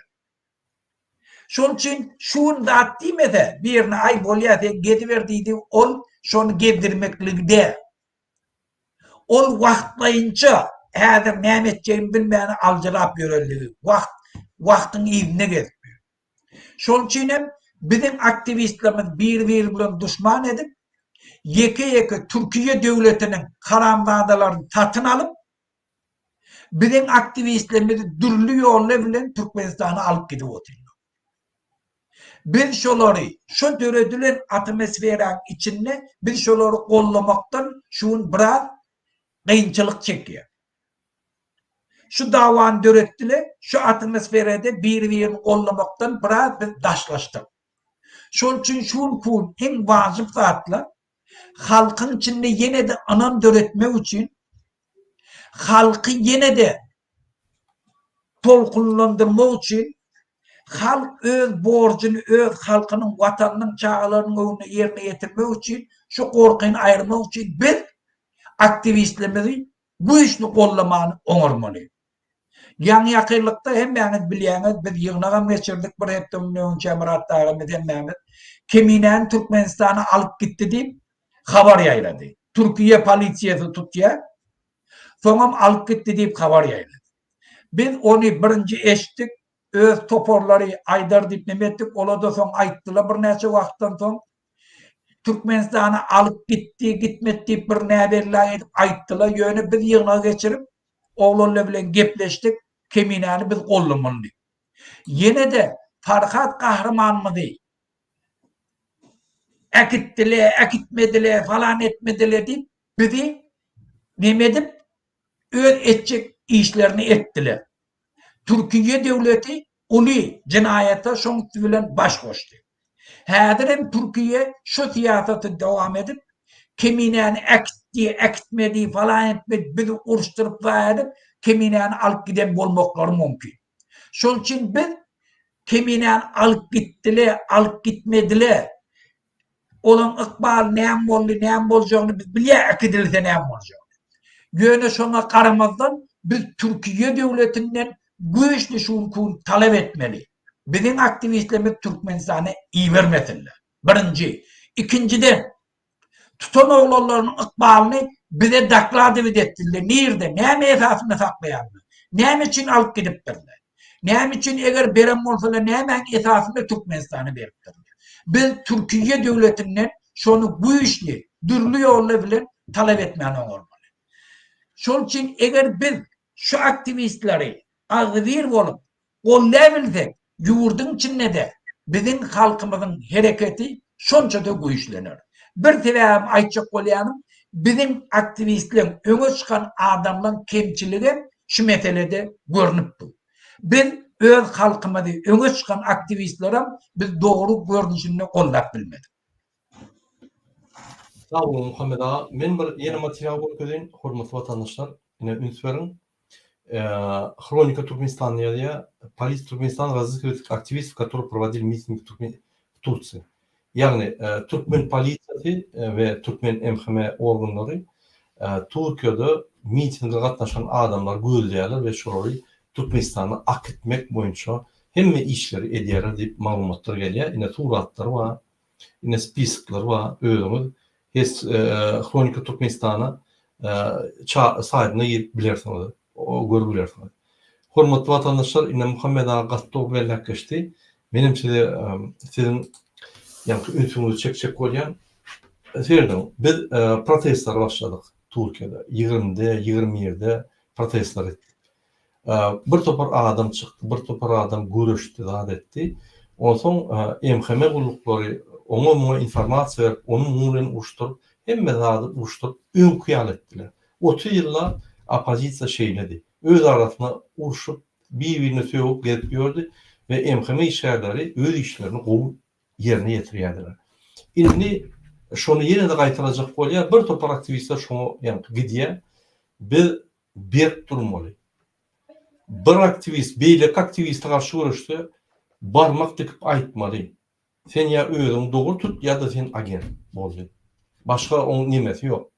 Şol için şun zat diýmese, birine ay bolýar gediber diýdi, ol şonu gepdirmekligide. Ol wagtlaýynça häzir näme etjegini bilmäni aljylap ýörelligi. Wagtyň ýygyna gezipdir. Şol için hem bizim aktivistlerimiz bir bilen düşman edip, yeke Türkiye döwletiniň karamdadalaryny tatyn alyp, bizim aktivistlerimizi dürlü ýollar bilen Türkmenistana alyp gidip oturýar. Biz şolary şu döredilen atmosferaň içinde biz şolary gollamakdan şuň biraz kıyınçılık çekiyor. Şu davan dörettiler, şu atmosferede birbirini gollamaktan biraz biz daşlaştık. Şol için şuň kun en wazyp zatlar halkyň içinde yine de anan döretmek için halky yine de tolkunlandırmak için halk öz borcunu, öz halkynyň watanynyň çağalarynyň öňüne ýerine ýetirmek üçin, şu gorkyny aýyrmak üçin biz aktivistlerimizi bu işni gollamany oňarmaly. Ýani ýakynlykda hemmäňiz bilýäňiz, biz ýygnagam geçirdik bir hepden Cemrat dagymyz hemmämiz Keminäni Türkmenistana alyp gitdi diýip habar ýaýlady. Türkiýe polisiýasy tutýar. Soňam alyp gitdi diýip habar ýaýlady. Biz onu birinji eşitdik. Öz toporlary aýdar diýip näme etdik, olada soň aýtdylar bir näçe wagtdan soň Türkmenistana alyp gitdi, gitmedi diýip bir näberler edip aýtdylar. Ýöne biz ýygyna geçirip oglanlar bilen gepleşdik, Keminäni biz gollamaly. Ýene de Farhat Kahramanmyzy akitdiler, akitmediler, falan etmediler diýip bizi näme edip öz etjek işlerini etdiler. Türkiye devleti onu cinayete şoň bilen baş goşdy. Häzir hem Türkiye şu siýasaty dowam edip, Keminäni akitmedi falan etmedi, bizi uruşturup edip, Keminäni alyp giden bolmaklary mümkin. Şol için biz kiminen alıp gittiler, alıp gitmediler. Olan ıkbal näme boldy, näme boljagyny biz bilýär edilse näme boljagyny. Ýöne şoňa garamazdan biz Türkiýe döwletinden güýçli şunu talep etmeli. Bizim aktivistlerimiz Türkmenistana iyi vermesinler. Birinci. İkinciden tutan oğlanların ıkbalını bize deklaratif ettiler. Nerede? Näme esasında saklayanlar? Näme için alıp gidipdirler? Näme için eger berem bolsalar näme esasında Türkmenistan'a beripdirler? Biz Türkiye devletinden şonu güýçli, dürlü ýolla bilen talep etmeli olmaly. Şol için eger biz şu aktivistleri agzir bolup gollayabilsek, ýurdun içinde de bizim halkymyzyň hereketi şonça da güýçlenir. Bir sebäbim aýtjak bolýanym, bizim aktivistler öňe çykan adamlaryň kemçiligi şu meselede görnüpdi. Biz öz halkymyzy öňe çykan aktivistlerim biz dogry görnüşini gollap bilmedik. Sağ olun Muhammed ağa. Men bir yeni material görkezin, hormatly vatandaşlar. Ine ünsverin. Хроника Туркменистана, полиция Туркменистана разыскивает активистов, которые проводили митинг в Турции. Yani Türkmen politsiyası ve Türkmen MHM organları Türkiye'de mitingde katnaşan adamlar güldüler ve şurayı Türkmenistan'a ak etmek boyunca hem işleri ediyorlar deyip malumatlar geliyor. Yine suratlar var, yine spiskler var, öyle. Hes Kronika Türkmenistan'a sayedine girip bilirsiniz, o görebilirsiniz. Hormatly vatandaşlar, yine Muhammed ağa gatto bellek geçti. Benim sizin yani ünsünüzü çekecek bolýan biz protestler başladık Türkiye'de. 20'de, 27'de protestler ettik. Bir topar adam çıktı, bir topar adam görüştü, zat etdi. Ondan soň MHM gullukları ona informasiýa berip, onu bilen uruşturup, hemme zadı uruşturup, öňküýal etdiler. 30 ýyllar opozisiýa şeýledi. Öz arasynda uruşup, bir-birine söýüp gelip gördü ve MHM işgärleri öz işlerini gowy yerine getirýärdiler. Indi şonu ýene de gaýtyrajak bolýar, bir topar aktivistler şonu ýani gidýär. Biz berip durmaly. Bir aktivist, beýlek aktivistler garşy görüşdi, barmak dikip aýtmaly. Sen ya özüň dogry tut, ya da sen agent boldy. Başga oň nimesi ýok.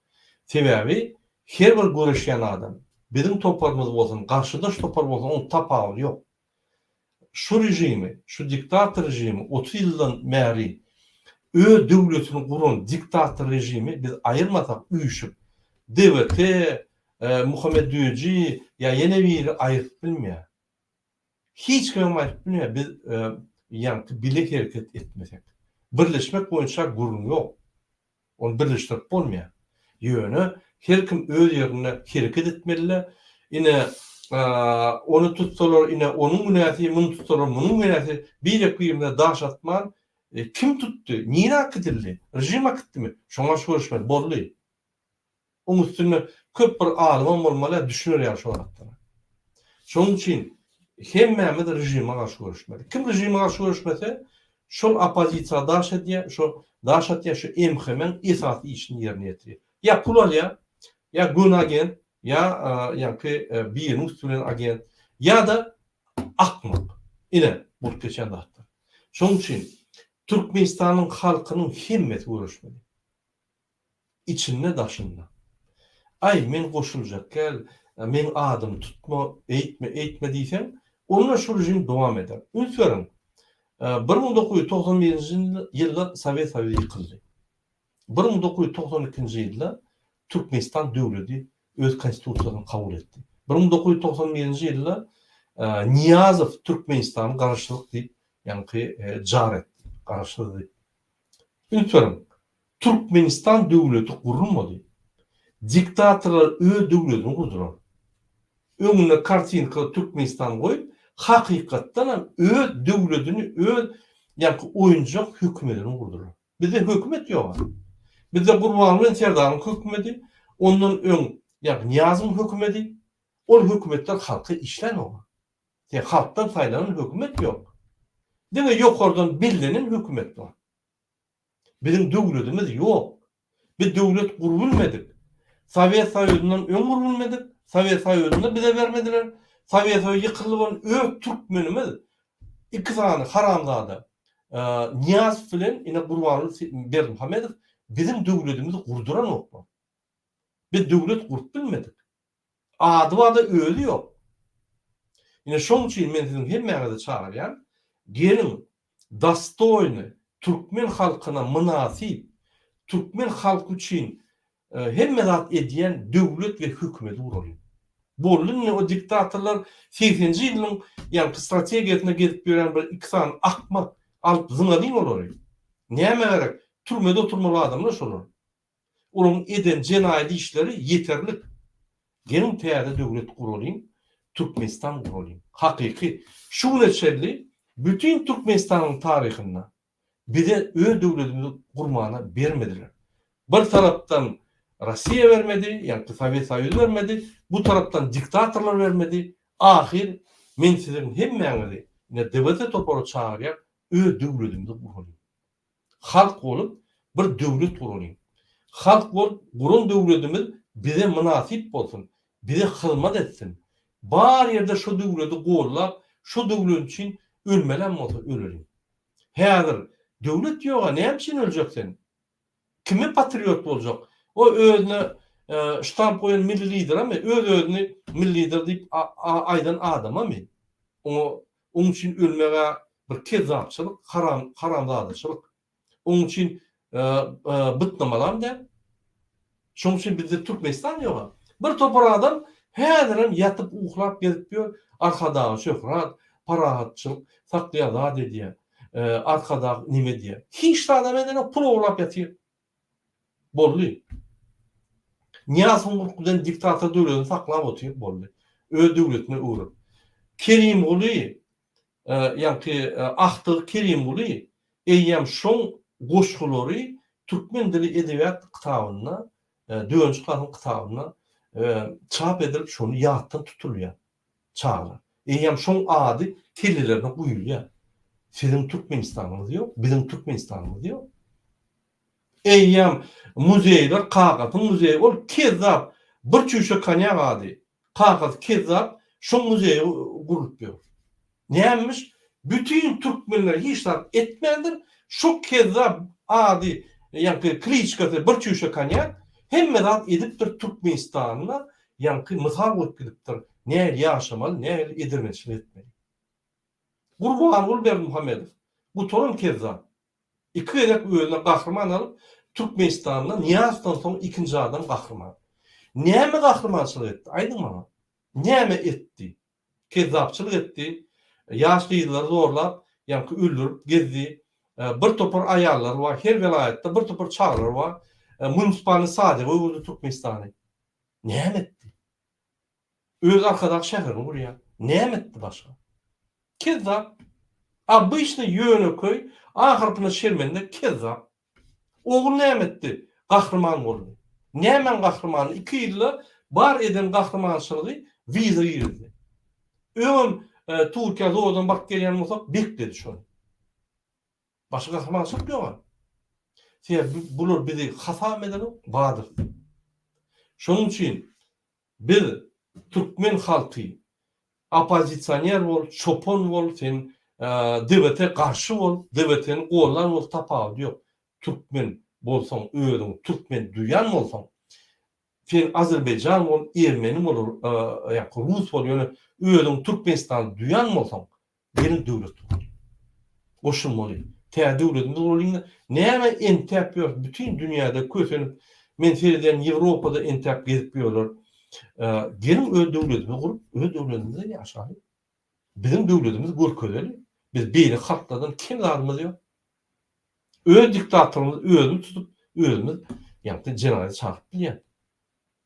Sebäbi her bir görüşýän adam, bizim toparymyz bolsun, garşyda şu topar bolsun, oň tapagy ýok. Şu rejimi, şu diktator rejimi 30 ýyldan bäri öz döwletini guran diktator rejimi biz aýyrmasak üýüşüp DVT, Muhammed Düğücü ya yine biri aýryp bilmeýär. Hiç kim aýryp bilmeýär. Biz yani birlik hareket etmesek. Birleşmek boýunça gurun ýok. Onu birleşdirip bolmaýar. Ýöne her kim öz ýerine hareket etmeli. Ine onu tutsalar, ine onun günäsi, bunu tutsalar, bunun günäsi birlik birine daş atman kim tuttu? Niye hak edildi? Rejim hak etdimi? Şoňa görüşmeli boldy. Oň üstüne köp bir alym bolmaly, düşünür ýa şu wagtda. Şoň üçin hemmemiz rejime garşy görüşmeli. Kim rejime garşy görüşmese, şol opozisiýa daş edýär, şo daş edýär, şu MHM esasy işini ýerine ýetirýär. Ya pul alýar, ya gün agent, ya ýa-ni bir üstüne agent, ya da akmak. Ine bu geçen wagtda. Şoň üçin Türkmenistanyň halkynyň hemmeti görüşmeli. İçinde daşında. Ay men goşuljak gel, men adam tutma, eýtme diýsen, onunla şu rejim dowam eder. Ünsverin, 1991-nji ýylda Sowet Soýuzy ýykyldy. 1992-nji ýylda Türkmenistan döwleti öz konstitusiýasyny kabul etdi. 1991-nji ýylda Niyazow Türkmenistany garaşlyk diýip, ýani jar etdi, garaşlyk diýip. Ünsverin, Türkmenistan döwleti gurulmady. Diktatorlar öz döwletini kurdurar. Öňüne kartinka Türkmenistan goýup, hakykatdan öz döwletini, öz ýani oýunjak hökümetini kurdurar. Bizde hökümet ýok. Bizde Gurbanly Serdanyň hökümeti, ondan öň ýani Niyazowyň hökümeti, ol hökümetler halka işlenýär. Ýa halkdan saýlanan hökümet ýok. Dene ýokardan bildirilen hökümet bar. Bizim döwletimiz ýok. Biz döwlet gurulmadyk. Sowet Soýuzynyň öň gurulmadyk. Sowet Soýuzyny bize bermediler. Sovyetoy yıkılıp öz Türkmenimiz iki tane haramzada Niyaz bilen ine Gurbanly Berdimuhamedov bizim döwletimizi kurduran okma. Biz döwlet kurup bilmedik. Adı öldü yok. Yine şoň üçin men sizin hemmäňizi çağırýan, gelin dastoyny Türkmen halkyna münasip, Türkmen halky üçin hemme zat edýän döwlet we hökümeti guralyň. Bollun o diktatorlar 80-nji ýylyň ýa strategiýasyna gezip ýören bir iki tane akmak alyp zyňadyn bolar. Näme gerek? Türmede oturmaly adamlar şolar. Onun eden jenaýat işleri yeterlik. Gelin täze döwlet guralyň, Türkmenistan guralyň. Hakyky şu neçeli bütün Türkmenistanyň taryhyny bize öz döwletimizi gurmana bermediler. Bir tarapdan Rusya vermedi, yani Sovyet Soýuzy vermedi, bu tarapdan diktatorlar vermedi. Ahir men sizin hemmäňizi ne devlete topara çağırýar, öz döwletimizi guralyň. Halk bolup bir döwlet guralyň. Halk bolup gurun döwletimiz bize münasip bolsun, bize hyzmat etsin. Bar yerde şu döwleti gollap, şu döwlet üçin ölmelen bolsa ölelim. Häzir döwlet ýoga näme üçin öljeksin? Kimi patriot boljak? O özüne ştamp koyan milli lider ama özüne milli lider deyip aydan adam ama onun için ölmeye bir kezzapçılık, haramzadçılık. Onun için bıtnamalam da. Şoň için bizde Türkmenistan yok. Bir topar adam häzirem yatıp uhlap gelip diyor, arkadağı şöhrat, parahatçılık, saklaýazat edýär. Arkada nime diýär. Hiç adam edene pul uhlap ýatýar. Bolly. Niyaz Hungurku'dan diktatör döwletini saklap oturup bolly. Öz döwletine uğrap. Kerim Uly, yani Ahtyg Kerim Uly, eýýem şoň goşgulary Türkmen dili edebiyat kitabyna, döwünçi kalan kitabyna çap edilip şonu ýatdan tutulýar. Çağlar. Eýýem şoň ady tellerine guýulýar. Sizin Türkmenistanymyz ýok, bizim Türkmenistanymyz ýok. Eýýem muzeyler, Kagaz'ın muzeyi ol kezzap bir çüşe kanýak ady. Kagaz kezzap şu muzeyi gurup ýok. Nämiş? Bütün Türkmenler hiç zat etmendir. Şu kezzap ady, ýa-ni kliçkasy bir çüşe kanýak hemme zat edipdir Türkmenistanyna, ýa-ni mysal bolup gidipdir. Näme ýaşamaly, näme edirmençilik etmeli. Gurbanly Berdimuhamedov bu torun kezzap. İki edep öýüne gahrman alyp Türkmenistan'da Niyaz'dan sonra ikinci adam kahraman. Näme gahrmançylyk etdi? Aydın bana. Näme etdi? Kezzapçylyk etdi. Ýaşlylar zorlap, ýa-ni öldürüp gezdi. Bir topar aýallar var, her vilayetde bir topar çağlar var. Munisipalny sadygy boldy Türkmenistany. Näme etdi? Öz arkadaş şäherini buraya. Näme etdi başga? Kezzap. Обычно ýöne köy, ahyrpyna şermende kezzap. Oğul näme etdi? Gahrman boldy. Näme gahrman? 2 ýylda bar eden gahrmançylygy wiza ýerdi. Öňüm Türkiýe zodan bak gelýän bolsak bekledi şonu. Başga gahrmançylyk ýok. Bular bizi hasam eden badyr. Şonuň üçin biz Türkmen halky opozisioner bol, çopon bol, sen devlete karşı bol, devletin gollan bol tapawut ýok. Türkmen bolsaň, özüň Türkmen duýan bolsaň, sen Azerbaycan bol, Ermeni bol, ýa Rus bol, ýöne özüň Türkmenistan duýan bolsaň, gelin döwlet bol. Goşulmaly. Tä döwletimiz bolýan. Näme entep ýok, bütün dünýäde kösenip, men sereden Ýewropada entep gezip ýörler. Gelin öz döwletimizi gurup, öz döwletimizde ýaşaýy. Bizim döwletimiz görkezeli. Biz beýle halklardan kim zarymyz ýok. Öz diktatorymyz özüni tutup, özümiz ýa-ni jenaýat çakyp bilýär.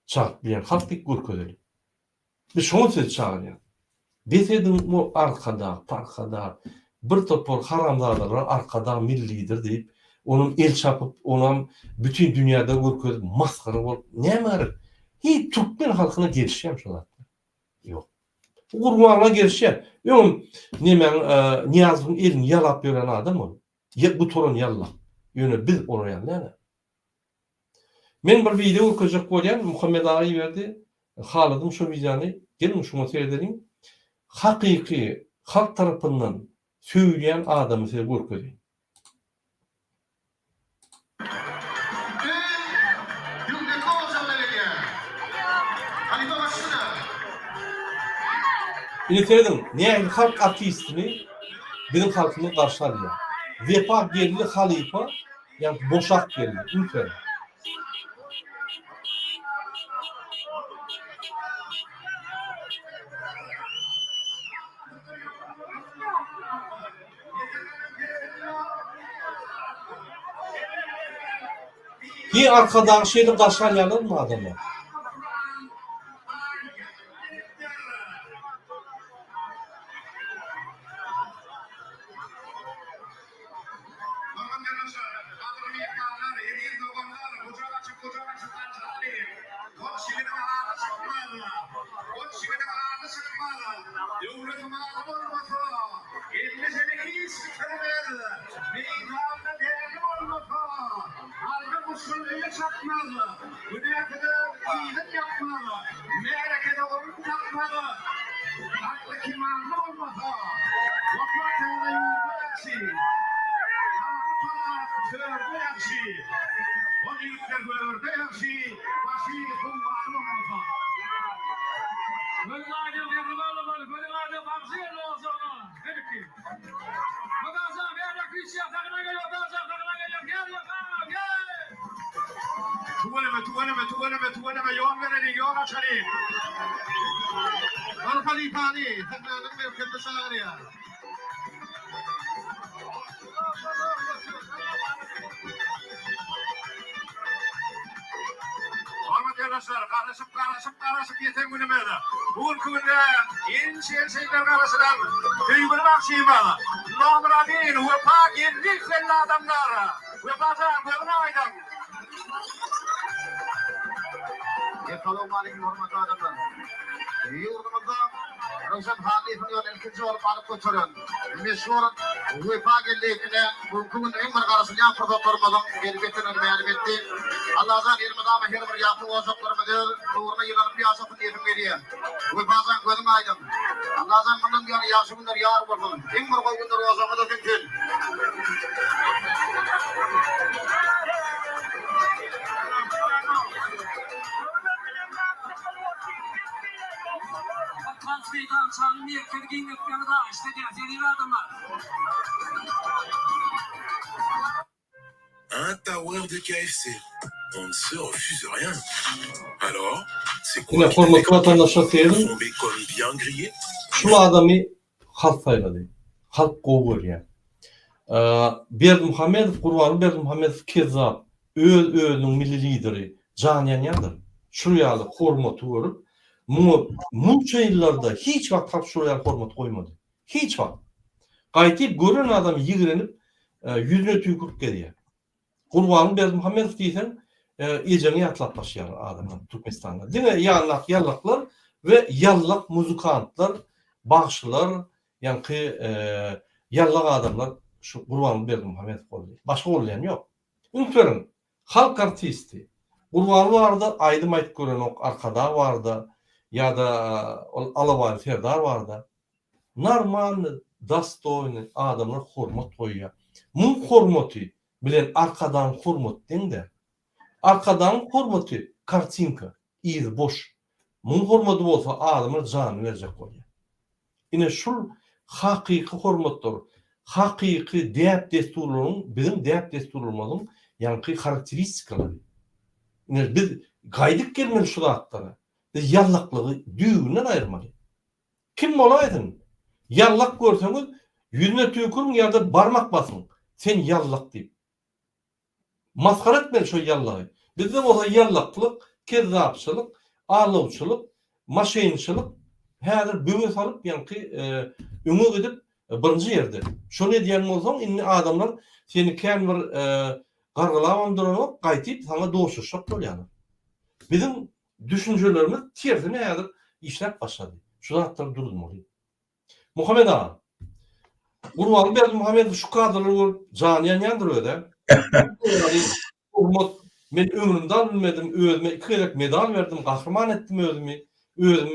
Çakyp bilýän halk dik görkezeli. Biz şoň söz çağırýar. Desedim bu arkada bir topar haramzadalar arkada millidir diýip, onun el çapyp, onam bütün dünýäde görkez maskara bolup, näme? Hiç Türkmen halkyna gelişýär şolar. Ýok. Urmanla gelişýär. Ýöňüm nemen Niyazyň elini ýalap ýören adam ol. Bu torun ýalla. Ýöne biz onu ýallar. Men bir video köjek bolýan Muhammed Agy berdi. Haladyň şu videony gelin şuňa seyredelim. hakiki halk tarafından söyleyen adamı size görkezeyim. İlkedim, niye halk ateistini bizim halkımız karşı alıyor. Vefa geldi halifa, yani boşak geldi. İlkedim. Bir arkadan şeyle karşı alıyor mı adamı? Karışıp yeten günümüzde. Bugün günde en şeyler karşıdan tüygünü bakşıyım bana. Nomra değil, ve pak yenlik belli adamlar. Ve bazen böyle aydan. Yekalım aleyküm hormatlı adamlar. Yurdumuzda Röşen Halif'in yol elkinci olup alıp götürün. Meşhur vefa geldiğine bugün en bir karşılayan fırsatlarımızın elbetinin meğerbetti. Allah'tan ilmidama her bir yaptığı ozaklarımıdır. Uğruna yılanıp yasakın yetim veriyor. Vefadan gözüm aydın. Allah'tan bunun yani yaşımındır yar vurdun. En bir koygundur ozakıdır mümkün. Un tower de KFC. On ne se refuse rien. Alors, c'est quoi Yine qui formatı fait vatandaşa son söyledim. bacon bien grillé? Şu adamı halk sayladı. Halk kovur yani. Berdimuhamedov, Kurbanı Berdimuhamedov Kezzap, özünün milli lideri Caniyen yadır. Şuraya hormatı görüp, munça yıllarda hiç vakt halk şuraya hormat koymadı. Hiç vakt. Qaytip gören adam yigrenip yüzüne tükürüp geliyor. Kurbanı Berdimuhamedov deysen eceni yatlap başlayan adamlar Türkmenistan'da. Değil mi? Yallaklar ve yallak muzikantlar, bağışçılar, yani yallak adamlar şu Kurbanı Berdimuhamedov oluyor. Başka olayan yok. Unutmayın, halk artisti. Kurbanı vardı, Aydın Ayt gören ok arkada vardı ya da Alavari Serdar vardı. Normal, dostoyni adamlar hormat koyuyor. Mun hormatı bilen arkadan hormat de. Arkadan hormatı kartinka, iz boş. Mun hormatı olsa adamlar canı verecek koyuyor. Yine şu hakiki hormatlar, hakiki deyap desturların, bizim deyap desturlarımızın yankı karakteristikaları. Yine biz gaydık gelmeli şu atlara. Biz yallaklığı düğünden ayırmalı. Kim olaydın? Yallak görseniz yüzüne tükürün ya da barmak basın. Sen yallak deyip. Maskara etmeli şu yallağı. Bizde olsa yallaklık, kezzapçılık, ağlavçılık, maşinçılık, her büyü salıp yankı ümit edip birinci yerde. Şunu diyen olsan inni adamlar seni kendi gargılaman duranı qaytip sana doğuşuşak oluyor. Bizim düşüncelerimiz tersine yadır işler başladı. Şu zatlar durulmalı. Muhammed Ağa. Kurbanı Berdimuhamedov şu kadroları Caniyen yandır öyle. Men ömrümden bilmedim, özüme 2 yıllık medal verdim, kahraman ettim özümü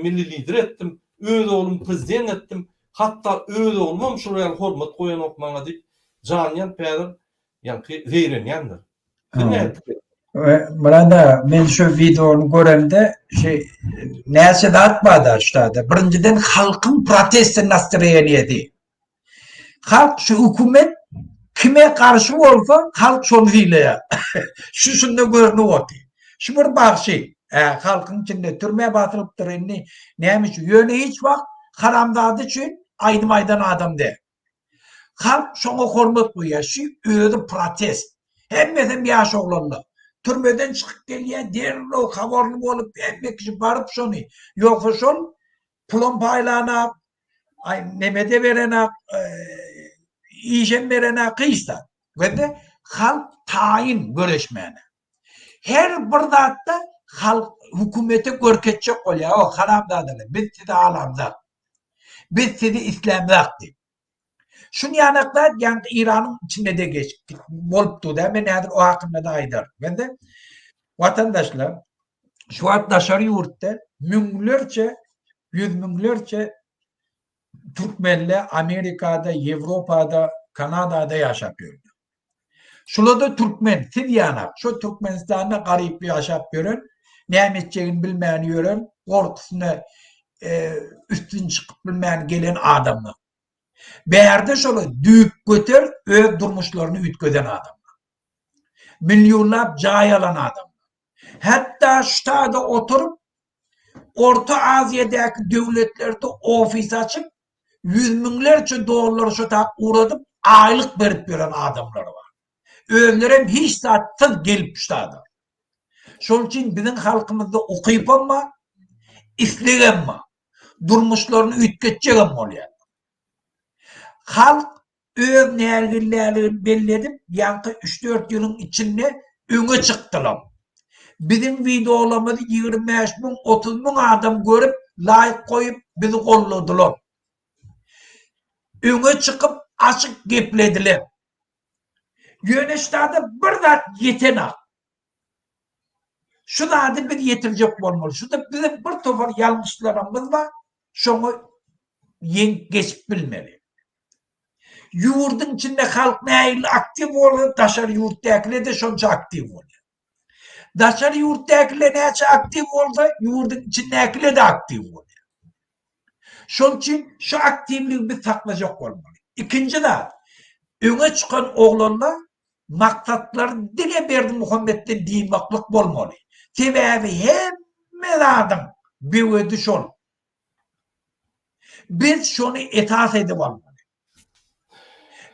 milli lider ettim. öz oğlum prezident etdim. Hatta öz oğlum şuraya hormat koyan okmaňa diýip janyan päder ýa-ni verenýändir. Burada men şu videonu görende näse de atmadı ştada. Birinciden halkın protest nastroyeniyeti. Halk şu hükümet kime karşı olsa halk şonu diýler. Şunda görnüp şu bir bakşy. Halkın içinde türmeye batırıptır inni. Neymiş? Yöne hiç bak haramdadı için aydın aydan adam de. Halk şuna hormat koyuyor. Şu öyle protest. Hemmeden bir yaş oğlanlar. Türmeden çıkıp geliyor. Derli o kavarlı olup hemmek kişi barıp şunu. Yoksa şun plon paylana nemede verene işem verene kıysa. Ve de halk tayin görüşmeyene. Her bir datta halk hükümete görketçek oluyor. O haramdadır. Bitti de alamda. Bitti de İslam'daktı. Şunu yanaklar yani İran'ın içinde de geç. Bolptu da. Ben nedir o hakkında da aydar. Ben de vatandaşlar şu an dışarı yurtta yüz binlerce Türkmenle Amerika'da, Avrupa'da, Kanada'da yaşapıyor. Şurada Türkmen, Sidyanak, şu Türkmenistan'da garip bir yaşap görün. Ne eteceğini bilmeyen yörün, korkusuna üstün çıkıp bilmeyen gelen adamlar. Bir yerde şöyle düğüp götür, durmuşlarını ütköden adamlar. Milyonlar cay alan adamlar. Hatta şurada oturup Orta Asya'daki devletlerde ofis açıp yüz binlerce dolar şu tak uğradıp aylık verip veren adamlar var. Öğlerim hiç sattın gelip şurada. Şunun için bizim halkımızda okuyup ama isleyen mi? Durmuşlarını ütkötecek ama oluyor. Halk öz nergillerini belli edip yankı 3-4 yılın içinde öne çıktılar. Bizim videolarımızı 25 bin, 30 bin adam görüp layık koyup bizi kolladılar. Öne çıkıp açık geplediler. Yönetişlerde bir de yetenek. Şu da adı bir yetirecek olmalı. Şu da bizim bir tofar yanlışlarımız var. Şunu geçip bilmeli. Yurdun içinde halk neyle aktif oluyor, dışarı yurttakiler de şunca aktif oluyor. Dışarı yurttakiler neyse aktif oldu, yurdun içindekiler de aktif oluyor. Şunun için şu aktifliği bir saklayacak olmalı. İkinci de öne çıkan oğlanlar maksatları dile verdi Muhammed'den diymaklık olmalı. Sebebi hemen adam bir ödüş ol. Biz şunu esas edip olmalı.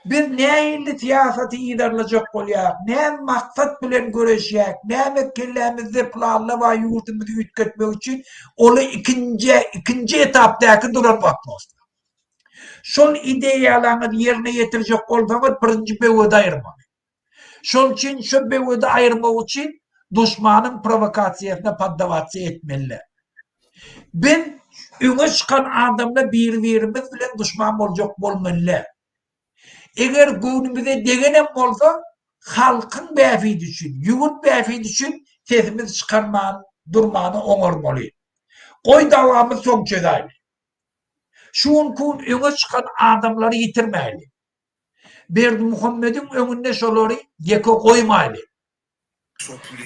Bir neyle siyaseti ilerleyecek oluyor, ne maksat bilen görüşecek, ne mekkellerimizde planla var yurdumuzu ütkötmek için onu ikinci etaptaki duran bakmaz. Şol ideyalarını yerine getirecek olsanız birinci bevede ayırmalı. Şol için şu bevede ayırmak için düşmanın provokasyasına paddavatsı etmeli. Ben öne çıkan adamla birbirimiz bile düşman olacak olmalı. Eğer günümüzde degenem olsa halkın beyefendi için, yurt beyefendi için sesimiz çıkarmanı, durmanı onurmalı. Koy davamız çok cezaylı. Şu an öne çıkan adamları yitirmeli. Bir Muhammed'in önünde şoları yeka koymalı.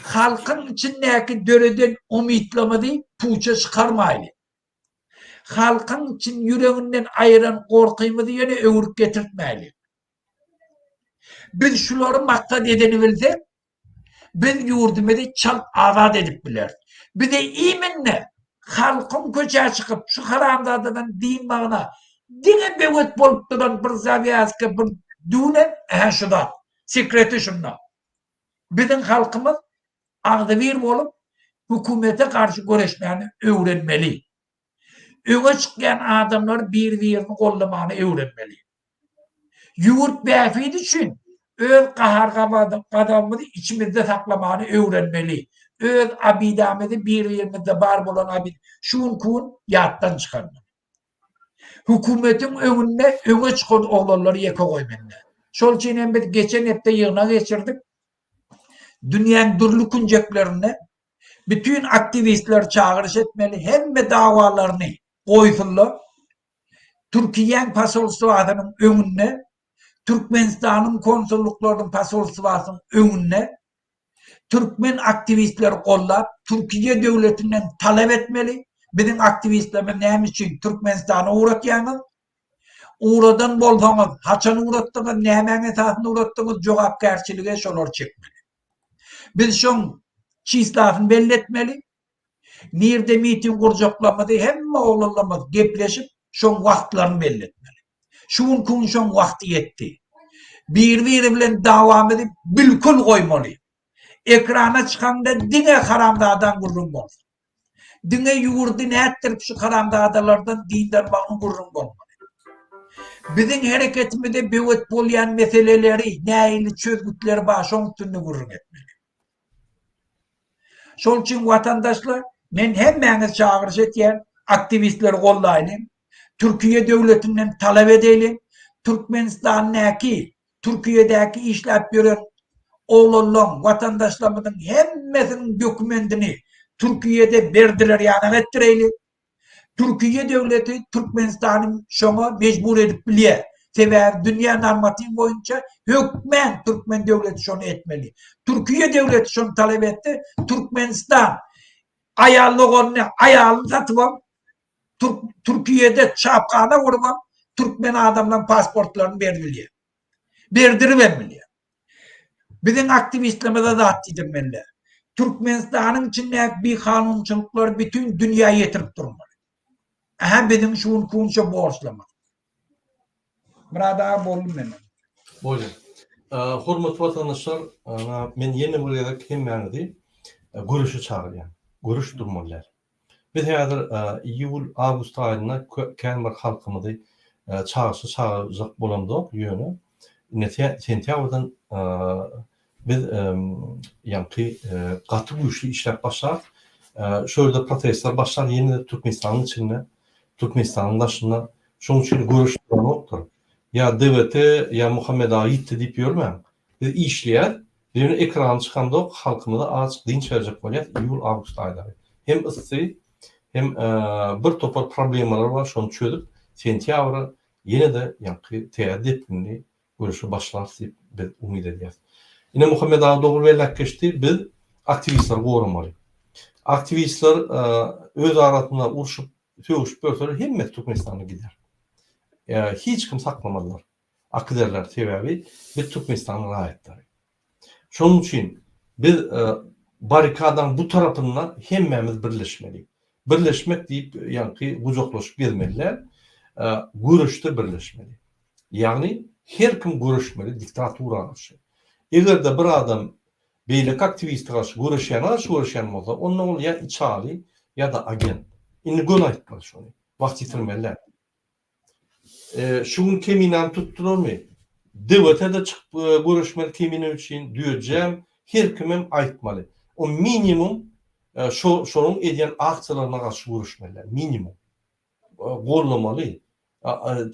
Halkın içindeki döreden umitlamadı, puça çıkarmalı. Halkın için yüreğinden ayıran korkuymadı yine öğürük getirtmeli. Biz şuları maksat edeni bilsek, biz yurdumuzu çal azat edip biler. Bir de iminle halkın köçeye çıkıp şu haramdadan din bağına dine bevet bolup duran bir zaviyazka bir düğünen şudan, sekreti şundan. Bizim halkımız ağda bir olup hükümete karşı görüşmeyeni öğrenmeli. Öne çıkan adamlar birbirini kollamanı öğrenmeli. Yurt beyefendi için öz kahar içimizde saklamanı öğrenmeli. Öz abidamızı birbirimizde var olan abid. Şun kun yattan çıkarmalı. Hükümetin öne çıkan oğlanları yaka koymalı. Şol için biz geçen hafta yığına geçirdik. Dünyanın durlu kuncaklarına bütün aktivistler çağırış etmeli. Hem de davalarını koysunlar. Türkiye'nin pasolosluğunun önüne, Türkmenistan'ın konsolluklarının pasolosluğunun önüne, Türkmen aktivistleri kollap, Türkiye devletinden talep etmeli. Bizim aktivistlerimiz neymiş için Türkmenistan'a uğratyanız, uğradan bolsanız, haçan uğrattınız, neymen esasını uğrattınız, cevapkarşılığı şolar çekmeli. Biz şun çislafını belli etmeli. Nerede miting kuracaklamada hemme oğlanlamaz gepleşip şun vaktlarını belli etmeli. Şun kun şun vakti yetti. Bir bilen devam edip bilkul koymalı. Ekrana çıkanda dine haramdadan gurrun bol. Dine yurdu ne ettirip şu haramdadalardan dinden bakın gurrun bolmalı. Bizim hareketimizde büyük bolayan meseleleri, neyli çözgütleri başın üstünde gurrun etmeli. Şol için vatandaşlar, men hemmeniz çağırış etyen aktivistleri kollayın. Türkiye devletinden talep edelim. Türkmenistan'daki, Türkiye'deki işlep gören oğlanlar, vatandaşlarımızın hemmesinin dokümentini Türkiye'de verdiler yani ettirelim. Türkiye devleti Türkmenistan'ın şuna mecbur edip biliyor. Sebebi dünya normatif boyunca hükmen Türkmen devleti şunu etmeli. Türkiye devleti şunu talep etti. Türkmenistan ayağını satıvam. Türkiye'de çapkana vurmam. Türkmen adamların pasportlarını vermeliyor. Verdirmemeliyor. Bizim aktivistlerimize de haddedilmeliler. Türkmenistan'ın içinde bir kanunçuluklar bütün dünyaya getirip durmalı. Aha bizim şuun kunşa borçlamak. Burada boldum benim. Buyurun. Hurmatly vatandaşlar, men yeni buraya hemmenizi görüşü çağırýan. Görüş durmalar. Biz häzir iyul awgust aýyna känbar halkymyzy çağırjak bolamdyk ýöne. Sentýabrdan biz ýa-ni gaty güýçli işler başlar. Şöyle protestler başlar yeni Türkmenistan'ın içinde. Türkmenistan'ın daşında. Şoň üçin görüş durmakdyr. Ya DVT ya Muhammed Ait deyip ýörmän. Biz işleýär. Bir ekran çıkanda halkımıza açık dinç verecek bolýar iyul awgust aýlary. Hem ısy hem bir topar problemler var şonu çözüp sentyabr yine de ýa-ni täze görüşü başlar diýip biz umyd edýäs. Ine Muhammed Ait dogry belläp geçdi. Biz aktivistler goramaly. Aktivistler öz arasynda uruşup söwüşüp bolsalar hemme Türkmenistan'a gider. Hiç kim saklamadılar. Akderler sebebi bir Türkmenistan'ın ayetleri. Şunun için biz barikadan bu tarafından hemmemiz birleşmeli. Birleşmek deyip yani kucaklaşıp gelmeliler. Görüşte birleşmeli. Yani her kim görüşmeli diktatura karşı. Eğer de bir adam beylik aktivisti karşı görüşen olsa onun ol ya içali ya da agent. İni gün aytmalı şunu. Vakit yitirmeliler. Şunun keminden tutturur mu? Devlete de çıkıp görüşmeli kemini için diyeceğim. Her kimim aytmalı. O minimum şunun ediyen akçalarına karşı görüşmeliler. Minimum. Gorlamalı.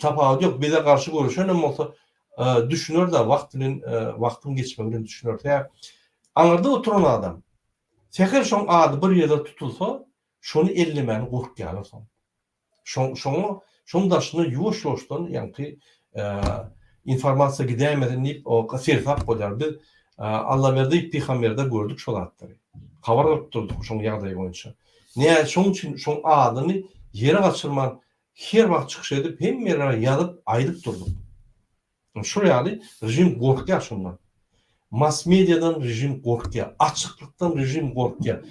Tapağı yok. Bize karşı görüşen ama düşünür de vaktin geçmemden düşünür. Anırda oturan adam. Tekrar şun adı bir yerde tutulsa şunu ellemeni kork gelir son. Şondaşını yuvaş-yuvaşdan yani informasiya gidemeden deyip o sertap bolar. Biz Allah verdi peygamberdə gördük şol atları. Habar tutduk şon ýagdaý boýunça. Ne şon üçin şon adyny ýere gaçyrman her wagt çykyş edip hem ýere ýazyp aýdyp durduk. Şu ýaly rejim gorkýar şondan. Mass mediadan rejim gorkýar, açıklıktan rejim gorkýar.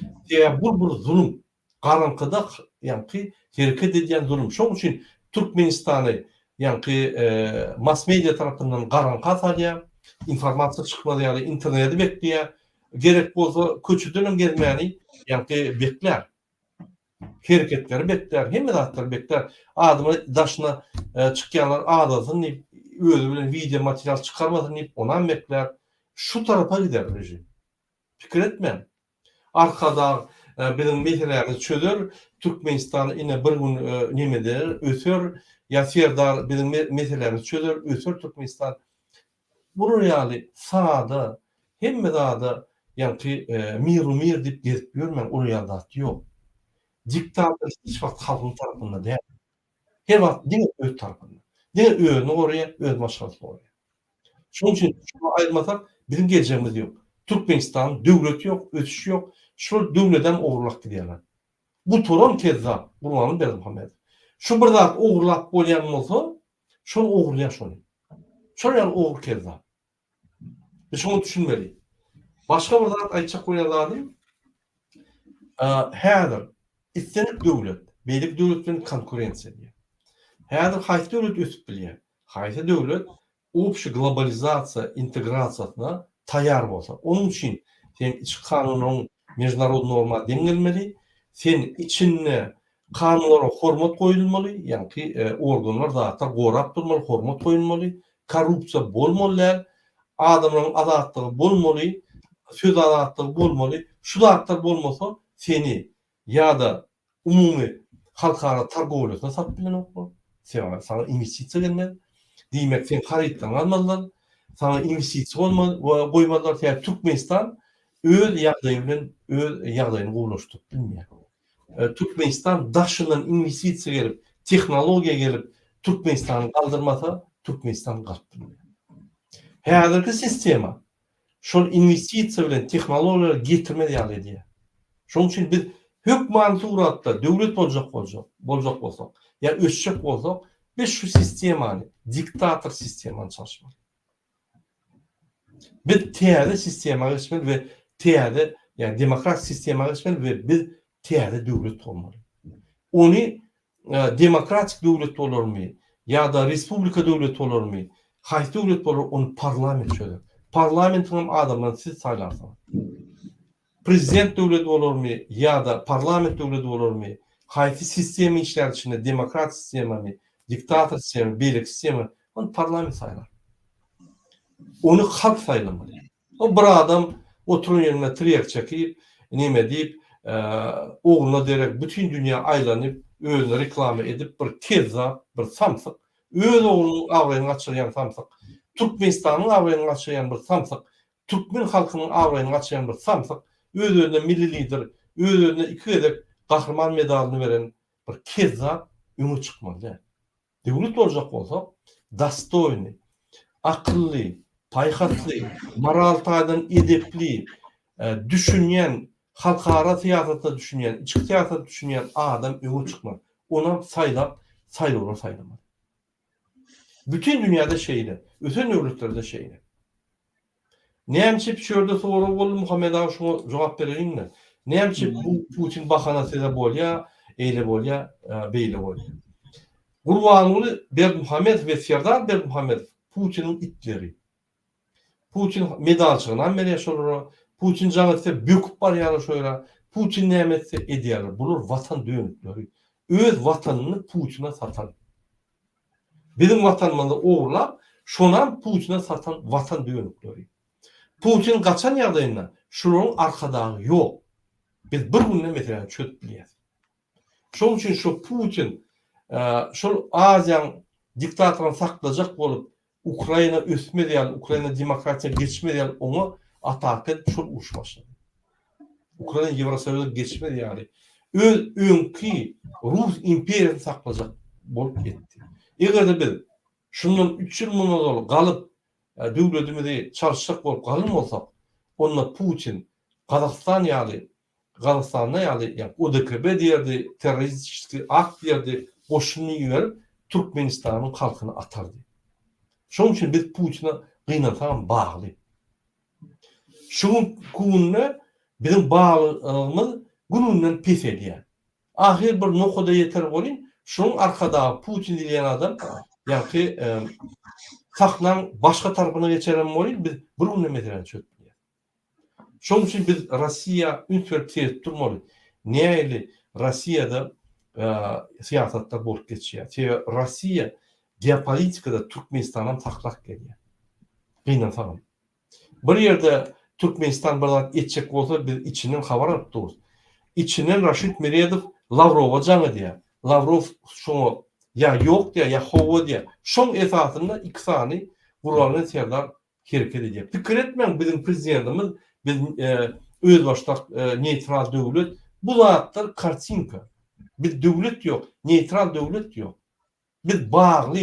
Bu zulüm garankyda ýa-ni hereket edýän zulüm. Şoň üçin Türkmenistan'ı yani mass media tarafından garankı atalya, informasiya çıkmadı yani interneti bekliyor. Gerek bolsa köçüdönüm gelmeyeni yani bekler. Hareketleri bekler, hem zatlar bekler. Adamı daşına çıkyanlar adasın özü bilen video materyal çıkarmadın deyip ondan bekler. Şu tarafa gider rejim. Fikir etmeyin. Arkada bizim meselelerimiz çözür. Türkmenistan yine bir gün nemeder, ötür. Ya Serdar bizim meselelerimiz çözür, ötür Türkmenistan. Bunu yani sağda hem dağda yani mir deyip gezip görmen oraya da yok. Diktatör hiç vakit halkın tarafında değil. Her wagt diňe öz tarapynda. Diňe özüni gorýa, öz maşgalasy gorýa. Şoň üçin şunu aýdmasak bizim geleceğimiz ýok. Türkmenistan döwleti ýok, ötüş ýok. Şol döwletem ogurlap gidýärler. Bu toran kezza, Gurbanly Berdimuhammedow. Şu bir zat ogurlap bolýan bolsa, şol ogurlaýar şonu. Şol ýaly ogur kezza. Biz şunu düşünmeli. Başka bir zat aýtjak bolýarlarym. Häzir istenik döwlet, beýlik döwletden konkurensiýa diýär. Häzir haýsy döwlet ösüp bilýär. Haýsy döwlet opşy globalizasiýa, integrasiýasyna taýýar bolsa, onun üçin sen iç kanunyň mejnarodny norma deňelmeli, sen içinde kanunlara hormat goýulmaly, ýani organlar zatlar gorap durmaly, hormat goýulmaly, korrupsiýa bolmaly, adamlaryň azatlygy bolmaly, söz azatlygy bolmaly. Şu zatlar bolmasa seni ýa-da umumy halkara targowlasyna sap bilen oklar. Sana investisiýa gelmez. Diýmek sen haritdan almalylar. Sana investisiýa goýmadylar. Ýa Türkmenistan öz ýagdaýy bilen öz ýagdaýyny gowlaşdyryp bilmeýär. Türkmenistan daşylan investisiýa gelip, tehnologiýa gelip Türkmenistany galdyrmasa, Türkmenistan galtdyrmaz. Häzirki sistema şol investisiýa bilen tehnologiýalar getirmedi ýaly diýär. Şoň üçin biz hökman suratda döwlet boljak bolsak, ýa ösjek bolsak, biz şu sistemany, diktator sistemany çalışmaly. Biz täze sistemaga geçmeli we täze, ýani demokrat sistemaga geçmeli we biz täze döwlet bolmaly. Ony demokratik döwlet bolarmy, ýa-da respublika döwlet bolarmy, haýsy döwlet bolar, ony parlament çözer. Parlamentiň adamlaryny siz saýlarsyňız. Prezident döwleti bolarmy, ýa-da parlament döwleti bolarmy, haýsy sistemi işler içinde demokrat sistemi, diktator sistemi, beýlik sistemi, ony parlament saýlar. Onu halk saýlamaly. O bir adam oturan ýerine tirek çekip, neme diýip, oğluna derek bütün dünýä aýlanyp, özüni reklama edip bir kezza, bir samsyk, öz oğlunyň awraýyny açýan samsyk, Türkmenistanyň awraýyny açýan bir samsyk, Türkmen halkynyň awraýyny açýan bir samsyk, öz-özüne milli lider, öz-özüne 2 edek gahrman medalyny beren bir kezza öňe çykmaly. Döwlet boljak bolsa, dastoyny, akylly, paýhatly, moral taýdan edepli, düşünýän, halkara siýasatda düşünýän, içki siýasatda düşünýän adam öňe çykmaly. Ona saýlap, saýlawlar saýlamaly. Bütün dünýäde şeýle, öten döwletlerde şeýle. Näçe pişörde soraw boldy Muhammedow şoňa jogap berýärmi? Näçe bu Putin bahanasyna bolýa, eýle bolýa, beýle bolýa. Gurbanly Berdimuhammedow we Serdar Berdimuhammedow Putiniň itleri. Putin medalçygynan beri ýaşalar, Putin jaňysa böküp barýar şoýra, Putin nämetse edýärler. Bular watan döwletleri. Öz watanyny Putina satan. Bizim watanymyzda ogurlap, şonam Putina satan watan döwletleri. Putin gaçan ýagdaýynda şolaryň arkadagy ýok. Biz bir günden meseleni çöp bilýäs. Şoň üçin şu Putin şol Aziýaň diktatoryny saklajak bolup Ukraina ösmedi ýaly, Ukraina demokratiýa geçmedi ýaly onu atak edip şol uruş başlady. Ukraina Ýewrosoýetge geçmedi ýaly. Öz öňki Rus imperiýasyny saklajak bolup gitdi. Egerde biz şundan 3 ýyl mundan galyp döwletimizi çalışjak bolup galyn bolsak, onda Putin Kazakystan ýaly, Galystana ýaly, ýani ODKB diýerdi, terroristik akt diýerdi, goşuny ýerip Türkmenistanyň halkyny atardy. Şoň üçin biz Putina gynatan bagly. Şoň gününe bizim baglygymyz gününden pes edýär. Ahir bir nokada yeter bolýan, şoň arkada Putin diýen adam, ýani saklan başka tarapına geçeren bolýar, biz bir günden meseleni çökmýär. Şoň üçin biz Rossiýa ünsürip tez durmaly. Näili Rossiýada siýasatda bolup geçýär. Rossiýa geopolitikada Türkmenistanyň taklak gelýär. Gynatan. Bir ýerde Türkmenistan bilen etjek bolsa biz içinden habar alyp durýar. İçinden Raşid Meredow Lavrowa jaň edýär. Lavrov şoňa ya ýok diýär, ya howa diýär. Şoň esasynda iki sany Gurbanly Serdar hereket edýär. Pikir etmeň bizim prezidentimiz, biz öz başlak neutral döwlet, bu zatlar kartinka. Bir döwlet ýok, neutral döwlet ýok. Biz bağlı,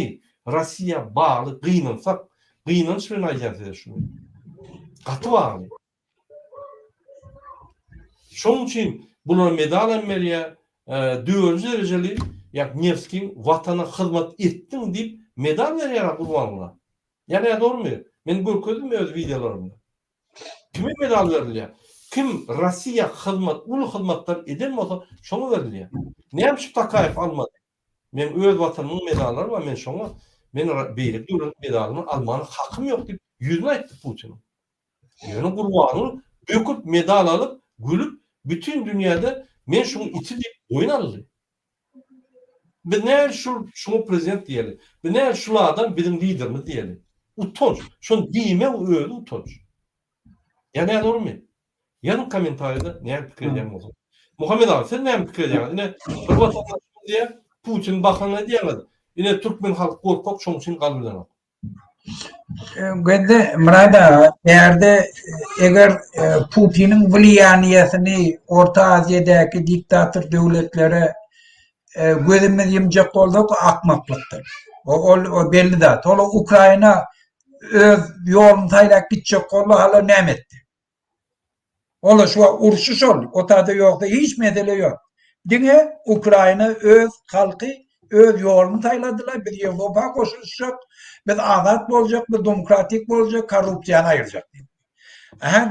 Rossiya bağlı, kıynansak, kıynanç bilen aýdýar şunu. Gaty bağlı. Şoň üçin bular medal emmelýär, döwürji derejeli, ýa Nevskiň watana hyzmat etdiň diýip medal berýär gurbanlar. Ýani dormy? Men görkezdim öz videolarymda. Kime medal berilýär? Kim Rossiya hyzmat, ulu hyzmatlar eden bolsa, şoňa berilýär. Näme şu Takayev almady? Men öz watanynyň medallary bar, men şoňa men beýle döwlet medalyny almany hakym ýok diýip ýüzüne aýtdy Putin. Ýöne gurbany öküp medal alyp, gülüp bütün dünyada men şunu itilip oyun aldı. Biz ne şunu prezident diyelim. Biz ne şulardan bizim liderimiz diyelim. Utanç. Şunu diyeme öyle utanç. Yani ne doğru mu? Yanın komentarda ne fikir edeceğim o zaman. Muhammed abi sen ne fikir edeceksin? Yine bir vatandaşımız diye Putin bakanlığı diyemedi. Yine Türkmen halkı korkak şunun için kalbiden. Gende Murada eğerde eğer Putin'in vliyaniyetini Orta Asya'daki diktatör devletlere gözümüz yumacak olduk akmaklıktır. O belli de. Ola Ukrayna öz yolunu taylak gidecek oldu hala nemetti. Ola şu urşuş oldu. O tadı yoktu. Hiç medeli yok. Dine Ukrayna öz halkı öz yolunu tayladılar. Bir Avrupa koşulacak. Bir azat olacak, bir demokratik olacak, korrupsiyonu ayıracak.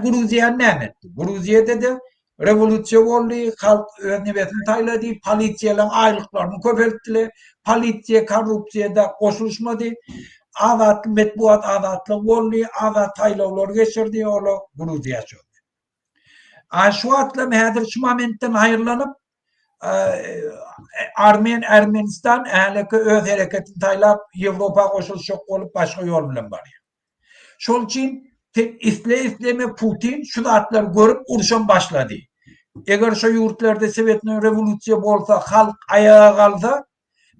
Gruzya ne etti? Gruzya'da da revolüsyon oldu, halk nöbetini tayladı, polisiyenin aylıklarını köpelttiler, polisiye korrupsiyada koşuluşmadı, azatlı metbuat azatlı oldu, azat taylavlar geçirdi, ola Gruzya oldu. Şu atlam hedir şu momentten hayırlanıp Ermenistan ähli öz hareketini taylap Avrupa koşuluşak olup başka yol bilen barýar. Şol için isleme Putin şu atlar görüp uruşan başladı. Eğer şu yurtlarda Sovetnin revolüsiya bolsa, halk ayağa kalsa,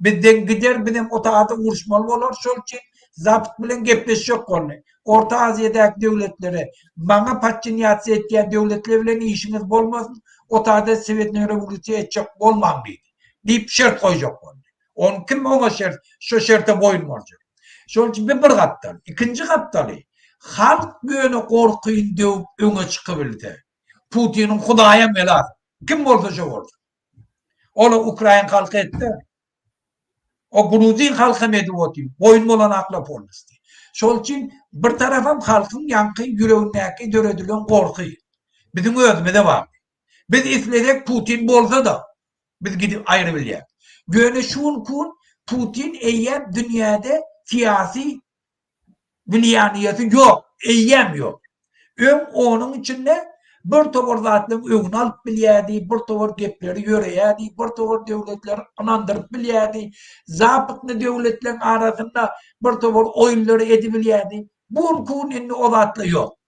bizden gider, bizim o taada uruşmalı olur. Şol için zabit bilen gepleşecek oldu. Orta Asya'daki devletlere, bana patçiniyatsı etkiyen devletler bilen işiniz bolmasın, o taada Sovetnin revolüsiya edecek olmam deydi. Deyip şert koyacak oldu. On kim ona şert, şu şerte boyun olacak. Şol için bir kaptal. İkinci kaptalı, halk böyle korkuyun deyip öne çıkabildi. Putin'in Hudaya melad. Kim olsa şu oldu. Ola Ukrayna halkı etti. O Gruzin halkı medivoti. Boyun olan akla polisi. Şol için bir tarafım halkın yankı yüreğindeki döredilen korkuyu. Bizim özümüzde var. Biz isledek Putin bolsa da biz gidip ayrı bilýär. Böyle şun kun Putin eyyem dünyada siyasi bilyaniyeti yok. Eyyem yok. Onun içinde bir topar zatlyň öňüni alyp bilýärdi, bir topar gepleri ýöreýärdi, bir topar devletler anandırıp bilýärdi, zapytly devletler arasında bir topar oýunlary edip bilýärdi. Bu kun indi o zatly yok.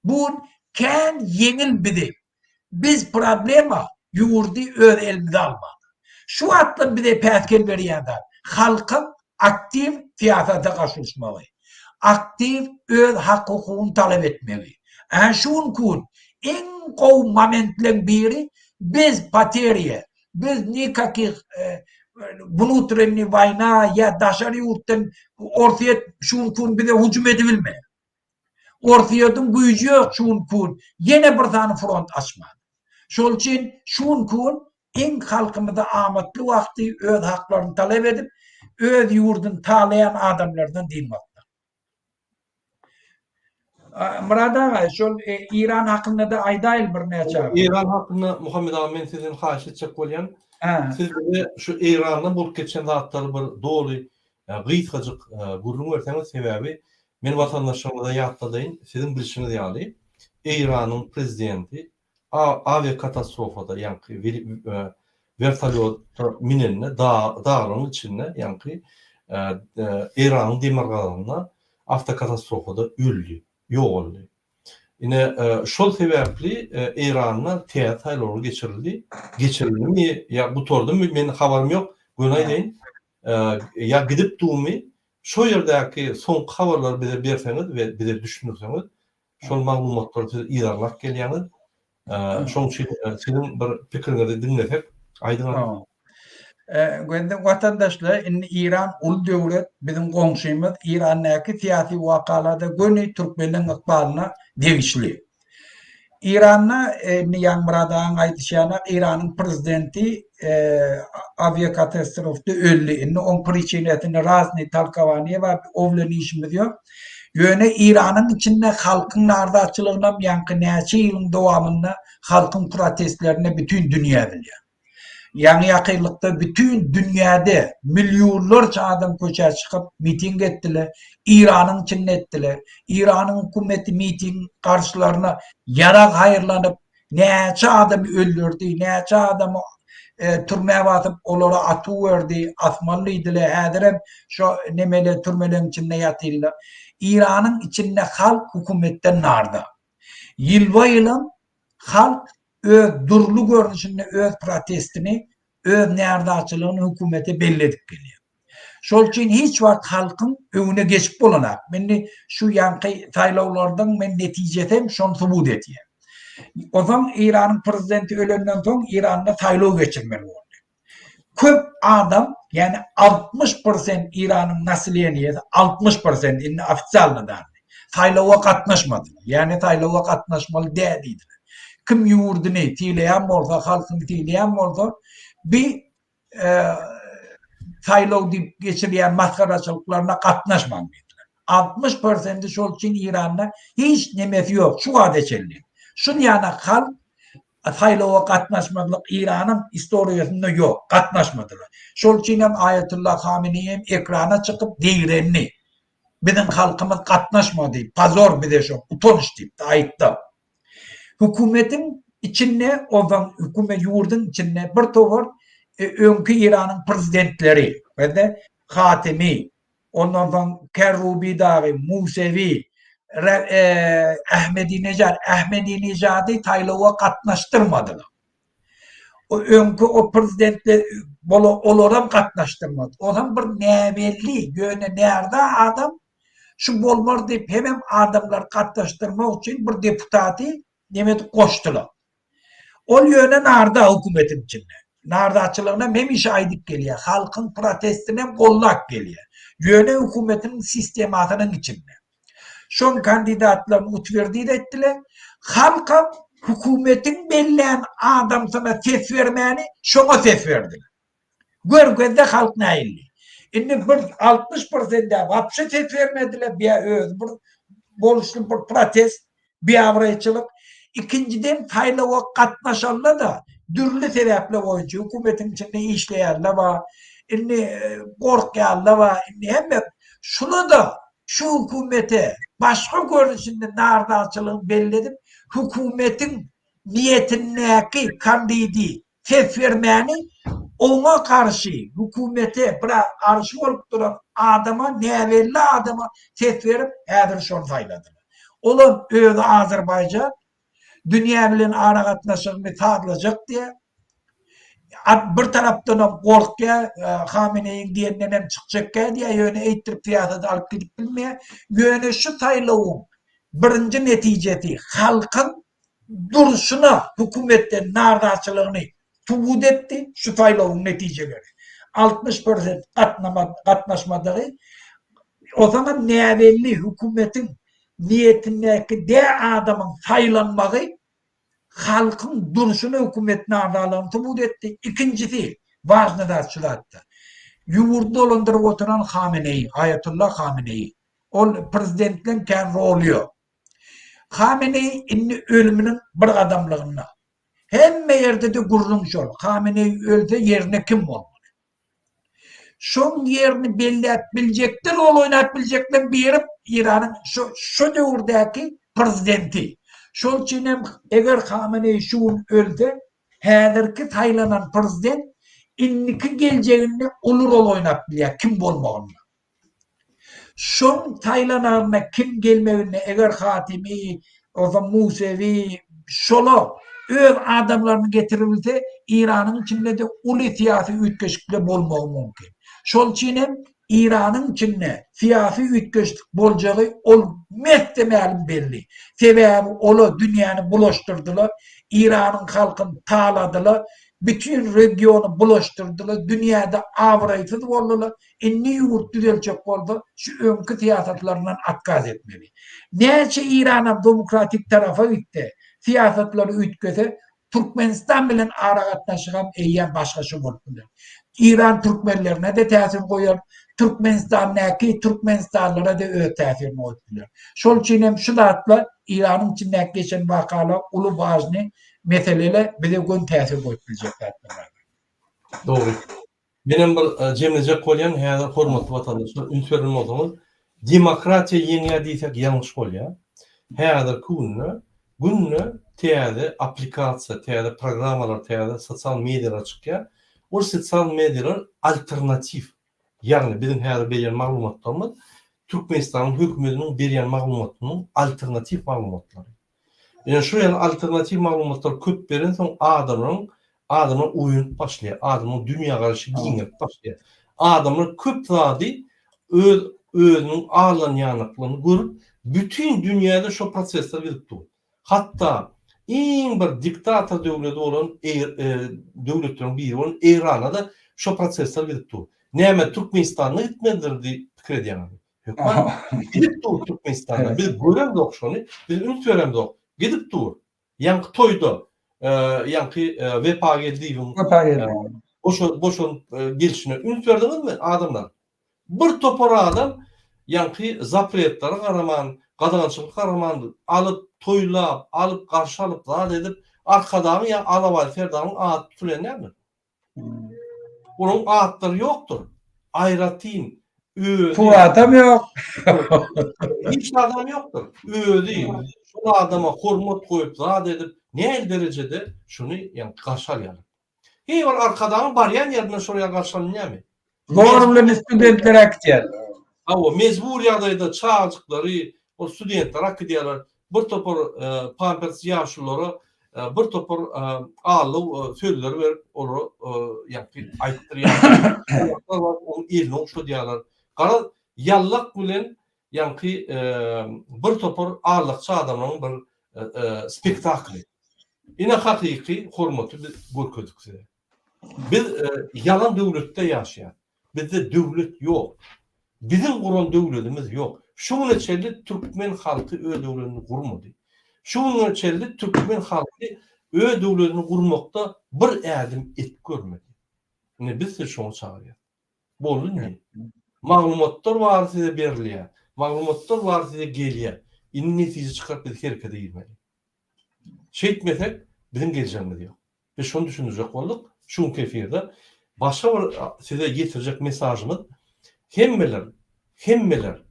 Bu kän yeňil bidi. Biz problema yurdi öz elimizde almadı. Şu atlı bir de petkel berýärdi. Halkın aktif siyasata kaşlaşmalı. Aktif öz hakkını talep etmeli. Şun kun en kow momentlerin biri biz pateriye, biz nikakih внутренний война ya daşary ýurtdan ortaya şun kun bir de hücum edibilme. Ortaýatyn güýji ýok şun kun. Yine bir tane front açmadı. Şol için şun kun en halkymyzda amatly wagty öz haklaryny talep edip öz ýurdyn talayan adamlardan diýilmekde. Murada şol İran hakkında da aýdaýyl bir näçe. İran hakkında Muhammed abi men sizden haýyş etjek bolýan. Siz de şu İran'da bulup geçen zatlary bir dolu gıýtgaçyk gurrun berseňiz sebäbi men watandaşlarymyza ýatladyň, sizin bilişiniz ýaly. İran'ın prezidenti aviakatastrofada yankı vertolyot minenine dağların içinde yankı İran'ın demirgalarına avtokatastrofada öldü, yok oldu. Yine şol sebepli İran'la teataylar geçirildi mi? Ya bu torda men haberim yok. Günay deyin. Ya gidip dumi şu yerdeki son haberler bize berseňiz ve bize düşünürseniz şol maglumatlar size İran'lak gelýäňiz. Şoň üçin senin bir pikiriňizi dinletek, aýdyňyz. Gündem vatandaşlar İran ul devlet bizim komşumuz İran'daki siyasi vakalarda gönü Türkmenlerin ıkbalına devişli. İran'la Yanmıradağın aytışana İran'ın prezidenti aviakatastrofta öldü. On pričinetini razni talkavaniye ve ovlanışımız yok. Yöne İran'ın içinde halkın nardaçılığına yankı neçe yılın devamında halkın protestlerine bütün dünya biliyor. Yani yakınlıkta bütün dünyada milyonlarca adam koşa çıkıp miting ettiler. İran'ın içinde ettiler. İran'ın hükümeti miting karşılarına yarak hayırlanıp neçe adamı öldürdü, neçe adamı türmeye batıp onlara atı verdi, atmalıydılar. Hadirem şu nemele türmelerin içinde yatırlar. İran'ın içinde halk hükümetten narda. Yılva yılın halk durlu görünüşünde öz protestini, öz nerdaçılığını hükümete belledik geliyor. Şol için hiç vakt halkın önüne geçip bulanak. Ben şu yankı sayılavlardan ben neticeden şunu subut etiyem. O zaman İran'ın prezidenti ölenden sonra İran'da sayılav geçirmeli oldu. Köp adam yani 60% İran'ın nasiliyeniyeti 60% inni ofisyalına dardı. Sayılava katnaşmadılar. Yani sayılava katnaşmalı değildiler. Kim yurdunu tiyleyen olsa, halkını tiyleyen olsa bir sayılav deyip geçirilen maskaraçılıklarına katnaşmamışlar. 60% şol için İran'da hiç nemesi yok. Şu adeçelli. Şun yana halk sayılava katnaşmadılar. İran'ın historiasında yok. Katnaşmadılar. Şol için hem Ayetullah Khamenei ekrana çıkıp değirenli. Bizim halkımız katnaşmadı. Pazor bir de şu. Utanış deyip de ayıttı. Hükümetin içinde, o zaman hükümet yurdun içinde bir tovar önkü İran'ın prezidentleri ve de Hatemi, ondan sonra Kerrubi Dağı, Musevi, Ahmedi Necad'ı Taylov'a katlaştırmadılar. O önkü o prezidentler olarak katlaştırmadı. O zaman bir nebelli, göğüne nerede adam şu bolmar deyip hemen adamlar katlaştırmak için bir deputatı demet koştular. O yöne narda hükümetin içinde. Nardaçılığına hem iş aydık geliyor. Halkın protestine kollak geliyor. Yöne hükümetin sistematının içinde. Son kandidatlarını utverdiği de ettiler. Halka hükümetin belleyen adam sana ses vermeyeni şuna ses verdiler. Görgüde halk nailli. Şimdi 60% vapşı ses vermediler. Bir boluşlu bir protest, bir avrayçılık. İkinciden sayılava katnaşanlar da dürlü sebepler boyunca hükümetin içinde işleyenler var. Korkayanlar var. Hem şunu da şu hükümete başka görünüşünde nardaçılığını belli edip hükümetin niyetindeki kandidi ses vermeyeni ona karşı hükümete karşı olup duran adama, nevelli adama ses verip edir şunu sayladılar. Olan öyle Azerbaycan dünya bilen ara katnaşını sağlayacak diye bir taraftan korkuya Khamenei'nin diyenden hem çıkacak diye yöne eğittirip siyasete alıp gidip bilmeye yöne şu sayılığın birinci neticesi halkın duruşuna hükümetten nardaçılığını tubud etti şu sayılığın neticeleri. 60% katnaşmadığı o zaman nevelli hükümetin niyetindeki de adamın sayılanmağı halkın duruşunu hükümetin ardağlarını tubud etti. İkincisi vaznedat çılattı. Yurdu dolandırıp oturan Khamenei, Ayetullah Khamenei. O prezidentle kendi oluyor. Khamenei ölümünün bir adamlığına. Hem yerde de gururmuş ol. Khamenei ölse yerine kim olmalı? Son yerini belli bilecekler, ol oynatabilecekler bir yeri İran'ın şu devurdaki prezidenti. Şol için eğer Khamenei şuun öldü, hadirki saylanan prezident inniki geleceğini olur ol oynatmaya kim bolmağını. Şon saylananına kim gelmevine eğer Hatemi, o zaman Musevi, şola öz adamlarını getirilse İran'ın içinde de ulu siyasi ütkeşikle bolmağı mümkün. Şol için İran'ın içinde siyasi ütkeşlik bolacağı olmaz belli. Sebebi onu dünyanı bulaştırdılar. İran'ın halkını tağladılar. bütün regionu bulaştırdılar. Dünyada avraytı oldular. Ne yurt düzelecek oldu. Şu önkü siyasetlerden atkaz etmeli. Neyse İran'a demokratik tarafa gitti. Siyasetleri ütkese Türkmenistan bilen ara katnaşıgan eýýän başgaça bolupdylar. İran Türkmenlerine de täsir goýar. Türkmenistan'daki Türkmenistanlara da öyle täsirini goýdular. Şol üçin hem şu zatla İran'ın içinden geçen vakalar ulu bazı meseleler bize gün täsir goýdular. Doğru. Benim bir cemleyecek koyan häzir hormatly vatandaşlar ünsörün olmalı. Demokratiya ýeňe diýsek ýalňyş bolýar. Häzir günne täze aplikasiya, täze programmalar, täze sosial medialar çykýar. O sosial medialar alternatif. Yani bizim häzir berýän maglumatlarymyz Türkmenistanyň hökümetiniň berýän maglumatynyň alternatif maglumatlary. Yani şu ýaly alternatif maglumatlar köp beren soň adamlar oyun başlaýar, adamın dünya garaşy giňip başlaýar. Adamlar köp zady özüniň alan ýanyklygyny görüp bütün dünyada şu prosesler beripdir. Hatta iň bir diktator döwleti bolan döwletleriň biri bolan Irana da şu prosesler beripdir. Näme Türkmenistanyň gitmelidir pikir edýär. Gidip Türkmenistan'a. Biz görem dok şonu, biz üns verem dok. Gidip dur. Yankı toydu. Yankı vepa geldi. Boşun gelişine üns verdiniz mi adamlar? Bir topar adam yankı zapretleri karaman, qadağançılık karaman alıp toylap, alıp karşı alıp da edip arkadağın ya alaval ferdağın ağıt tutulenler mi? Onun ağıtları yoktur. Ayratin, Bu adam yok. Hiç adam yoktur. Değil. Şu adama hormat koyup zat edip ne derecede şunu yani karşılayalım. Hey var arkadan baryan yerine şuraya karşılanıyor mu? Zorunlu studentler aktiyer. O mecbur yadayda çağcıkları o studentler akıdiyorlar. Bir topar pampers yaşlıları bir topar ağlı sözleri ver onu yani ayıttırıyor. Onun eline okşu diyorlar. Kara yallak bilen yankı bir topar ağırlıkçı adamın bir spektakli. Yine hakiki hormatı biz görködük size. Biz yalan devlette yaşayan. Bizde devlet yok. Bizim kuran devletimiz yok. Şunun içeride Türkmen halkı öyle devletini kurmadı. Şunun içeride Türkmen halkı öyle devletini kurmakta bir adım et görmedi. Yani biz de şunu çağırıyor. Bolun ne? Maglumatlar var size beriliyor. Maglumatlar var size geliyor. İnin netice çıkart biz harekete girmeli. Şey etmesek bizim geleceğimiz yok. Biz şunu düşünecek olduk. Şunun keyfiyede başka bir size getirecek mesajımız hemmeler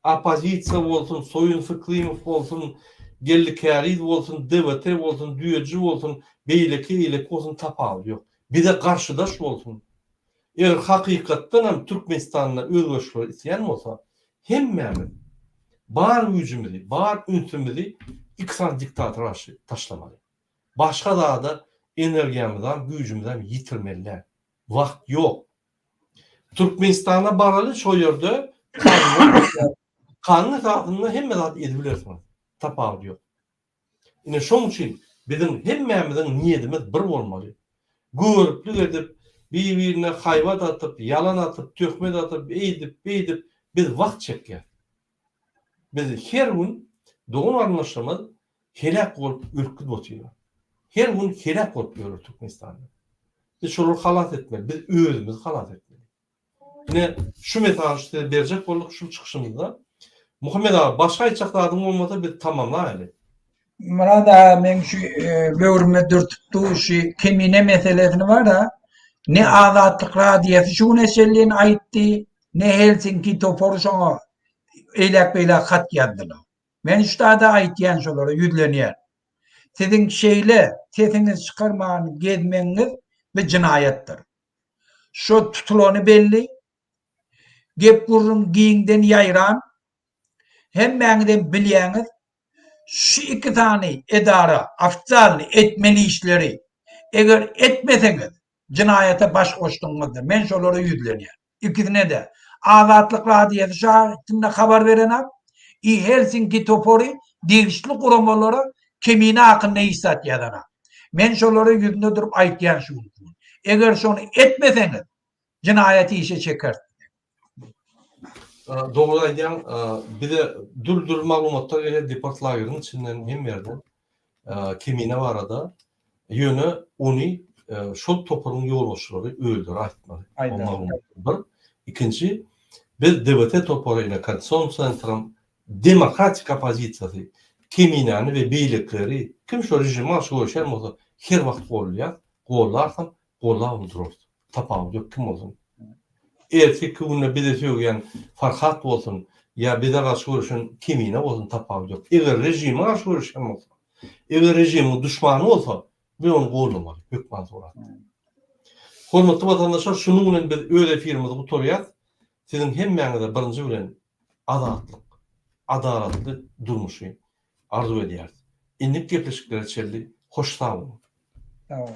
opozisiya olsun, Soyun Fıklimov olsun, Gellikariz olsun, DVT olsun, Düyeci olsun, Beyleki olsun tapal yok. Bir de karşıdaş olsun. Eğer hakikatten hem Türkmenistan'la özgürlükler isteyen olsa hemmemiz bar gücümüzü, bar ünsümüzü iksan diktatör taşlamalı. Başka da enerjimizden, gücümüzden yitirmeliler. Vakt yok. Türkmenistan'a baralı şu yerde kanun tarafından hemme zat edibilirsiniz. Tapal yok. Yine şunun için bizim hemmemizin niyetimiz bir olmalı. Görüplük edip birbirine hayvat atıp, yalan atıp, töhmet atıp, eğdip, biz vakt çeker. Biz her gün doğum anlaşımız helak olup ürküt botuyor. Her gün helak olup görür Türkmenistan'da. Biz şunu halat etmeli, biz özümüzü halat etmeli. Yine şu mesajı verecek olduk şu çıkışımızda. Muhammed abi başka içaklardım olmadı bir tamamla öyle. Burada men şu böwrüme dürtüpdi şu kemine meselesini var da ne azatlyk radiyasy şu meseleni aýtdy, ne Helsinki toporu şoňa eýlek hat ýazdylar. Men şurada aýtýan şolara ýüzlenýär. Sizin sesiniz çıkarmagyny gezmeňiz bir cinayettir. Şu tutulany belli, gep gurrun giňden ýaýran, hemmeňizden bilýäňiz, şu iki tane edara afzal etmeli işleri eğer etmeseňiz cinayete baş koştuňyzdyr. Men şolara ýüzlenýär. İkisine de azatlyk radiyasy şahitinde habar berenem. Helsinki topory degişli guramalara kemine hakkında istat ýazana. Men şolara ýüzünde durup aýtýan şu. Eger şonu etmeseňiz cinayeti işe çeker. Doğru aýdýan, bir de dur maglumatlar ele departlaýyryň içinden hem berden kimine barada ýöne ony şol topuryň ýolbaşçylary öldür aýtmaly. O Aýdar. maglumat bir. İkinci, biz DBT toporyna Konstitusiýon Centrum demokratik opozisiýasy kiminäni we beýlikleri kim şo rejime aşy görüşen bolsa her wagt gollar, gollarsam golla durar. Tapaw ýok kim bolsun. Erki küne bir de söýgen Farhat bolsun ya bir de aşy görüşen kimine bolsun tapaw ýok. Eger rejime aşy görüşen bolsa, eger rejimiň düşmany bolsa, we onu gollamaly, hökman sorat. Hormatly vatandaşlar, şunu bilen biz öz efirimizi gutarýar. Sizin hemmeňize birinji bilen adalatly durmuşy arzu edýär. Inip gepleşikleri çeldi, hoş sağ olun. Tamam.